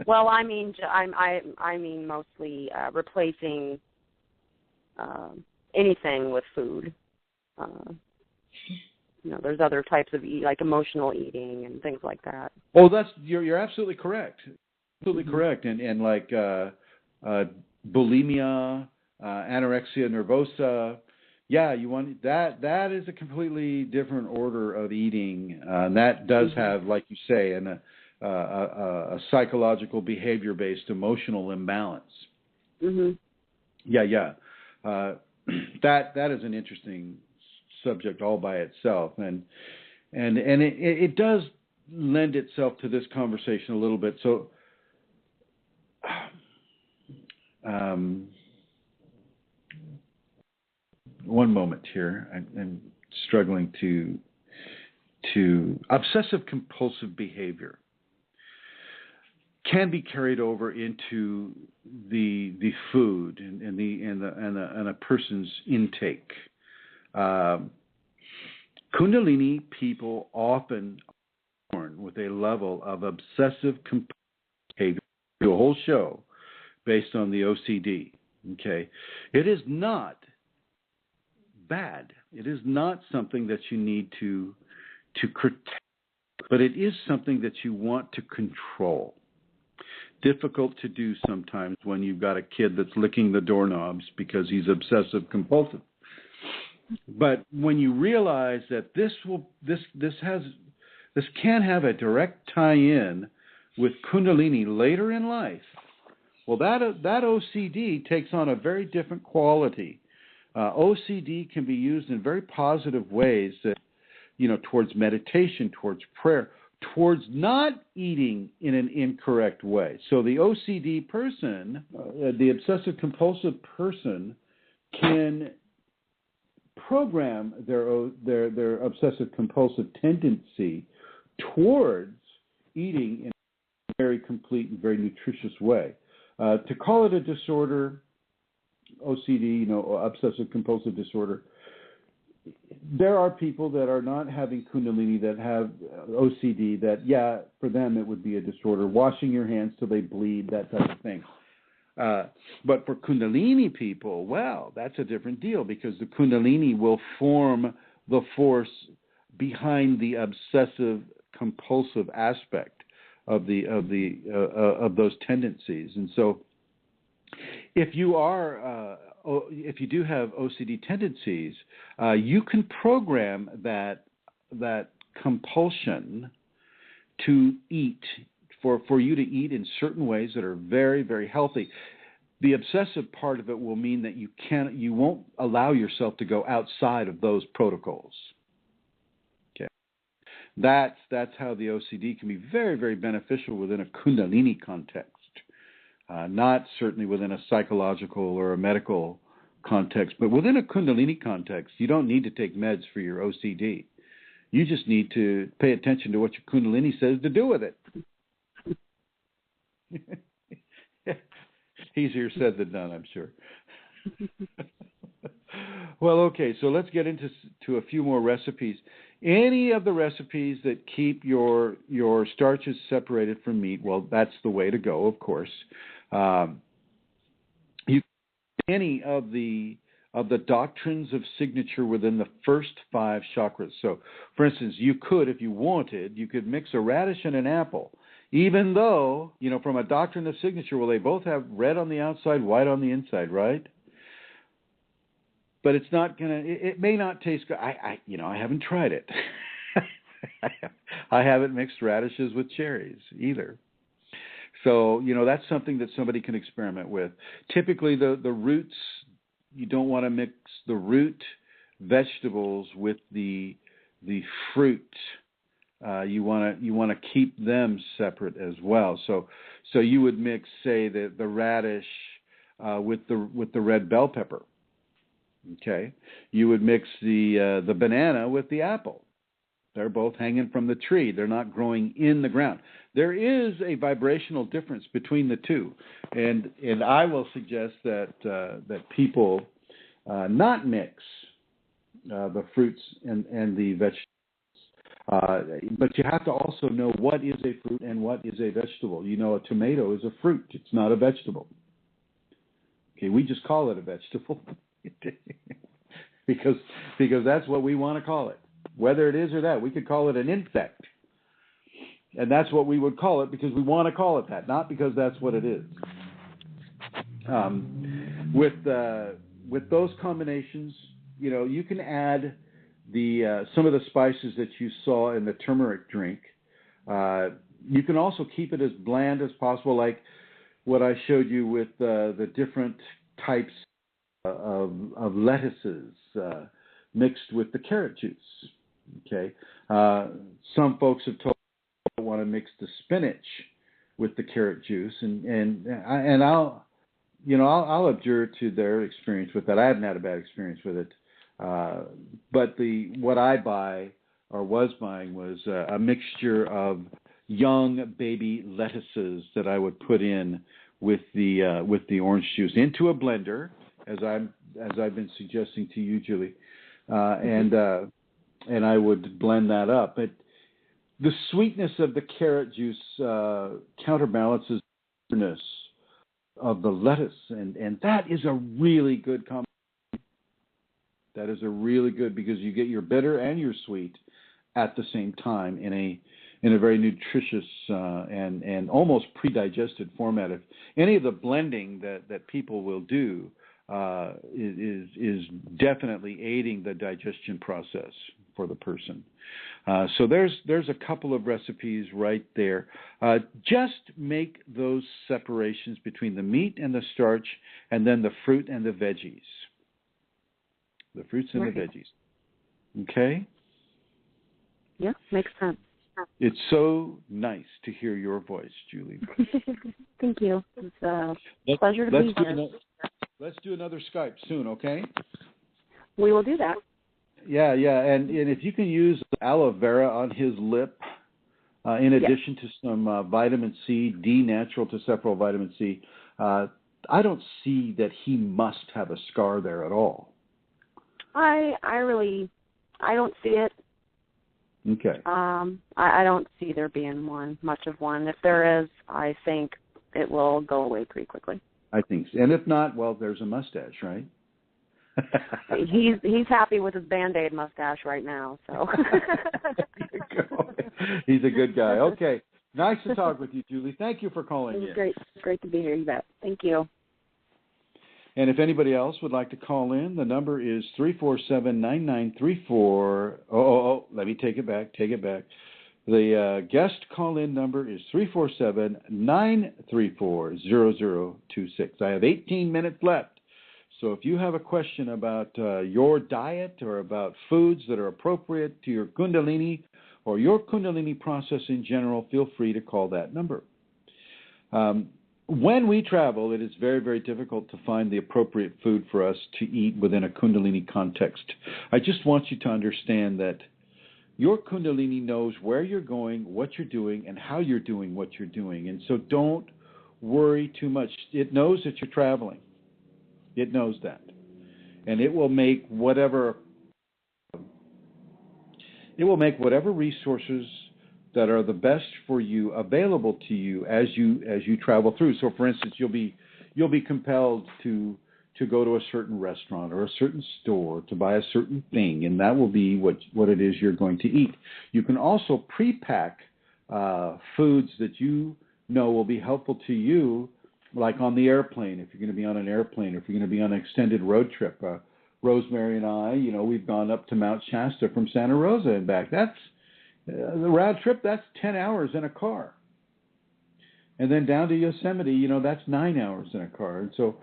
D: Well, I mean mostly replacing anything with food. There's other types of like emotional eating and things like that.
B: Oh, you're absolutely correct. Absolutely correct. And like bulimia, anorexia nervosa. Yeah, you want that. That is a completely different order of eating, and that does have, like you say, a psychological, behavior-based, emotional imbalance.
D: Mm-hmm.
B: Yeah. That is an interesting subject all by itself, and it does lend itself to this conversation a little bit. So, one moment here. I'm struggling to obsessive compulsive behavior can be carried over into the food and a person's intake. Kundalini people often are born with a level of obsessive compulsive behavior. Do a whole show based on the OCD. Okay, it is not bad. It is not something that you need to protect, but it is something that you want to control. Difficult to do sometimes when you've got a kid that's licking the doorknobs because he's obsessive compulsive. But when you realize that this can have a direct tie-in with Kundalini later in life, well, that OCD takes on a very different quality. OCD can be used in very positive ways that, towards meditation, towards prayer, towards not eating in an incorrect way. So the OCD person, the obsessive compulsive person, can program their obsessive compulsive tendency towards eating in a very complete and very nutritious way. To call it a disorder, OCD, obsessive compulsive disorder, there are people that are not having Kundalini that have OCD that, for them it would be a disorder. Washing your hands till they bleed, that type of thing. But for Kundalini people, well, that's a different deal, because the Kundalini will form the force behind the obsessive compulsive aspect of those tendencies. And so, if you do have OCD tendencies, you can program that compulsion to eat, for you to eat in certain ways that are very, very healthy. The obsessive part of it will mean that you won't allow yourself to go outside of those protocols. Okay, that's how the OCD can be very, very beneficial within a Kundalini context. Not certainly within a psychological or a medical context, but within a Kundalini context, you don't need to take meds for your OCD. You just need to pay attention to what your Kundalini says to do with it. Easier said than done, I'm sure. Well, okay, so let's get into a few more recipes. Any of the recipes that keep your starches separated from meat, well, that's the way to go, of course. Any of the doctrines of signature within the first 5 chakras. So, for instance, you could, if you wanted, you could mix a radish and an apple, even though, from a doctrine of signature, well, they both have red on the outside, white on the inside, right? But it's not gonna. It may not taste good. I haven't tried it. I haven't mixed radishes with cherries either. So that's something that somebody can experiment with. Typically, the roots, you don't want to mix the root vegetables with the fruit. You want to keep them separate as well. So you would mix, say, the radish with the red bell pepper. Okay, you would mix the banana with the apple. They're both hanging from the tree. They're not growing in the ground. There is a vibrational difference between the two, and I will suggest that people not mix the fruits and the vegetables. But you have to also know what is a fruit and what is a vegetable. A tomato is a fruit. It's not a vegetable. Okay, we just call it a vegetable. because that's what we want to call it. Whether it is or that, we could call it an insect. And that's what we would call it because we want to call it that, not because that's what it is. With those combinations, you can add some of the spices that you saw in the turmeric drink. You can also keep it as bland as possible, like what I showed you with the different types of lettuces mixed with the carrot juice. Okay, some folks have told me they want to mix the spinach with the carrot juice, and I'll abjure to their experience with that. I haven't had a bad experience with it, but what I buy or was buying was a mixture of young baby lettuces that I would put in with the orange juice into a blender, as I've been suggesting to you, Julie, and I would blend that up. But the sweetness of the carrot juice counterbalances the bitterness of the lettuce, and that is a really good combination. That is a really good, because you get your bitter and your sweet at the same time in a very nutritious and almost pre-digested format. If any of the blending that people will do is definitely aiding the digestion process for the person. So there's a couple of recipes right there. Just make those separations between the meat and the starch, and then the fruit and the veggies. The fruits and the veggies. Okay?
D: Yeah, makes sense.
B: It's so nice to hear your voice, Julie.
D: Thank you. It's a pleasure to be here.
B: Let's do another Skype soon, okay?
D: We will do that.
B: Yeah, and if you can use aloe vera on his lip, in addition to some vitamin C, D-natural-to-several vitamin C, I don't see that he must have a scar there at all.
D: I don't see it.
B: Okay.
D: I don't see there being much of one. If there is, I think it will go away pretty quickly.
B: I think so. And if not, well, there's a mustache, right?
D: He's happy with his Band-Aid mustache right now, so.
B: He's a good guy. Okay. Nice to talk with you, Julie. Thank you for calling in.
D: Great to be here, you bet. Thank you.
B: And if anybody else would like to call in, the number is 347-9934. Oh, let me take it back. The guest call-in number is 347-934-0026. I have 18 minutes left. So if you have a question about your diet or about foods that are appropriate to your Kundalini or your Kundalini process in general, feel free to call that number. When we travel, it is very, very difficult to find the appropriate food for us to eat within a Kundalini context. I just want you to understand that Your Kundalini knows where you're going, what you're doing, and how you're doing what you're doing. And so don't worry too much. It knows that you're traveling. It knows that. And it will make whatever resources that are the best for you available to you as you travel through. So for instance, you'll be compelled to go to a certain restaurant or a certain store to buy a certain thing, and that will be what it is you're going to eat. You can also pre-pack foods that you know will be helpful to you, like on the airplane, if you're going to be on an airplane, or if you're going to be on an extended road trip. Rosemary and I, we've gone up to Mount Shasta from Santa Rosa and back. That's the round trip. That's 10 hours in a car. And then down to Yosemite, that's 9 hours in a car. And so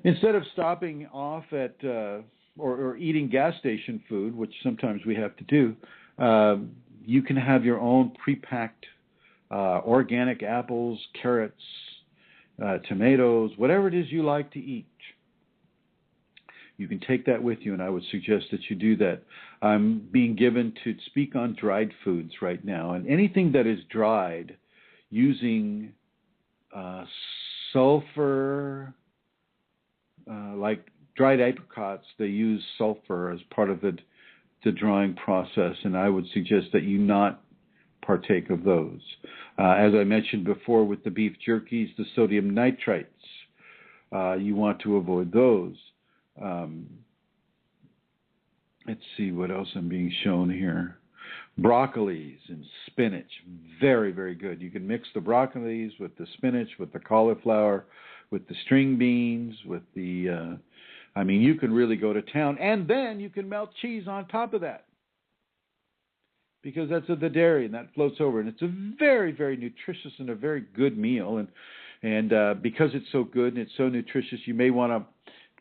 B: instead of stopping off at or eating gas station food, which sometimes we have to do, you can have your own pre-packed organic apples, carrots, tomatoes, whatever it is you like to eat. You can take that with you, and I would suggest that you do that. I'm being given to speak on dried foods right now, and anything that is dried using sulfur, like dried apricots, they use sulfur as part of the drying process, and I would suggest that you not partake of those. As I mentioned before with the beef jerkies, the sodium nitrites, you want to avoid those. Let's see what else I'm being shown here. Broccolis and spinach, very, very good. You can mix the broccolis with the spinach, with the cauliflower, with the string beans, with the, you can really go to town. And then you can melt cheese on top of that, because that's of the dairy and that floats over. And it's a very, very nutritious and a very good meal. And because it's so good and it's so nutritious, you may want to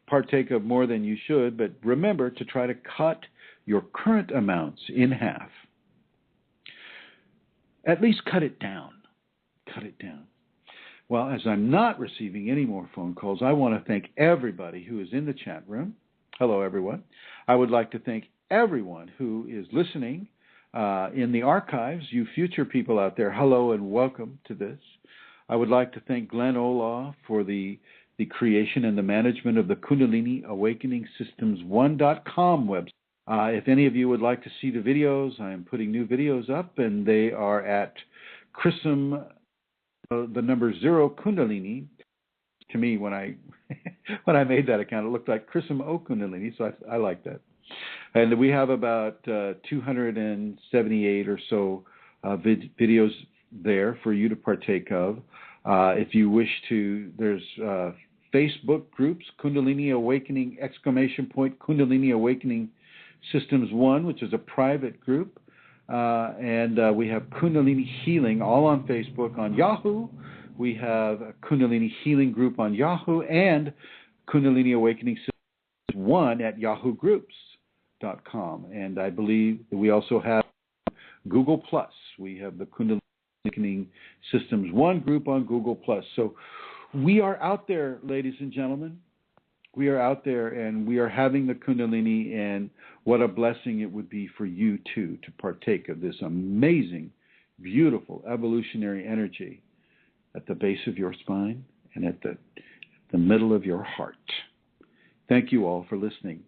B: partake of more than you should, but remember to try to cut your current amounts in half. At least cut it down. Cut it down. Well, as I'm not receiving any more phone calls, I want to thank everybody who is in the chat room. Hello, everyone. I would like to thank everyone who is listening in the archives. You future people out there, hello and welcome to this. I would like to thank Glenn Olaw for the creation and the management of the Kundalini Awakening Systems 1.com website. If any of you would like to see the videos, I am putting new videos up, and they are at Chrism, the number 0 Kundalini. To me, when I made that account, it looked like Chrism O Kunalini, so I like that. And we have about 278 or so videos there for you to partake of. If you wish to, there's Facebook groups, Kundalini Awakening, ! Kundalini Awakening Systems 1, which is a private group. And we have Kundalini Healing, all on Facebook. On Yahoo, we have a Kundalini Healing group on Yahoo, and Kundalini Awakening Systems 1 at yahoo.com. And I believe that we also have Google+. We have the Kundalini Awakening Systems 1 group on Google+. So we are out there, ladies and gentlemen. We are out there, and we are having the Kundalini, and what a blessing it would be for you, too, to partake of this amazing, beautiful, evolutionary energy at the base of your spine and at the middle of your heart. Thank you all for listening.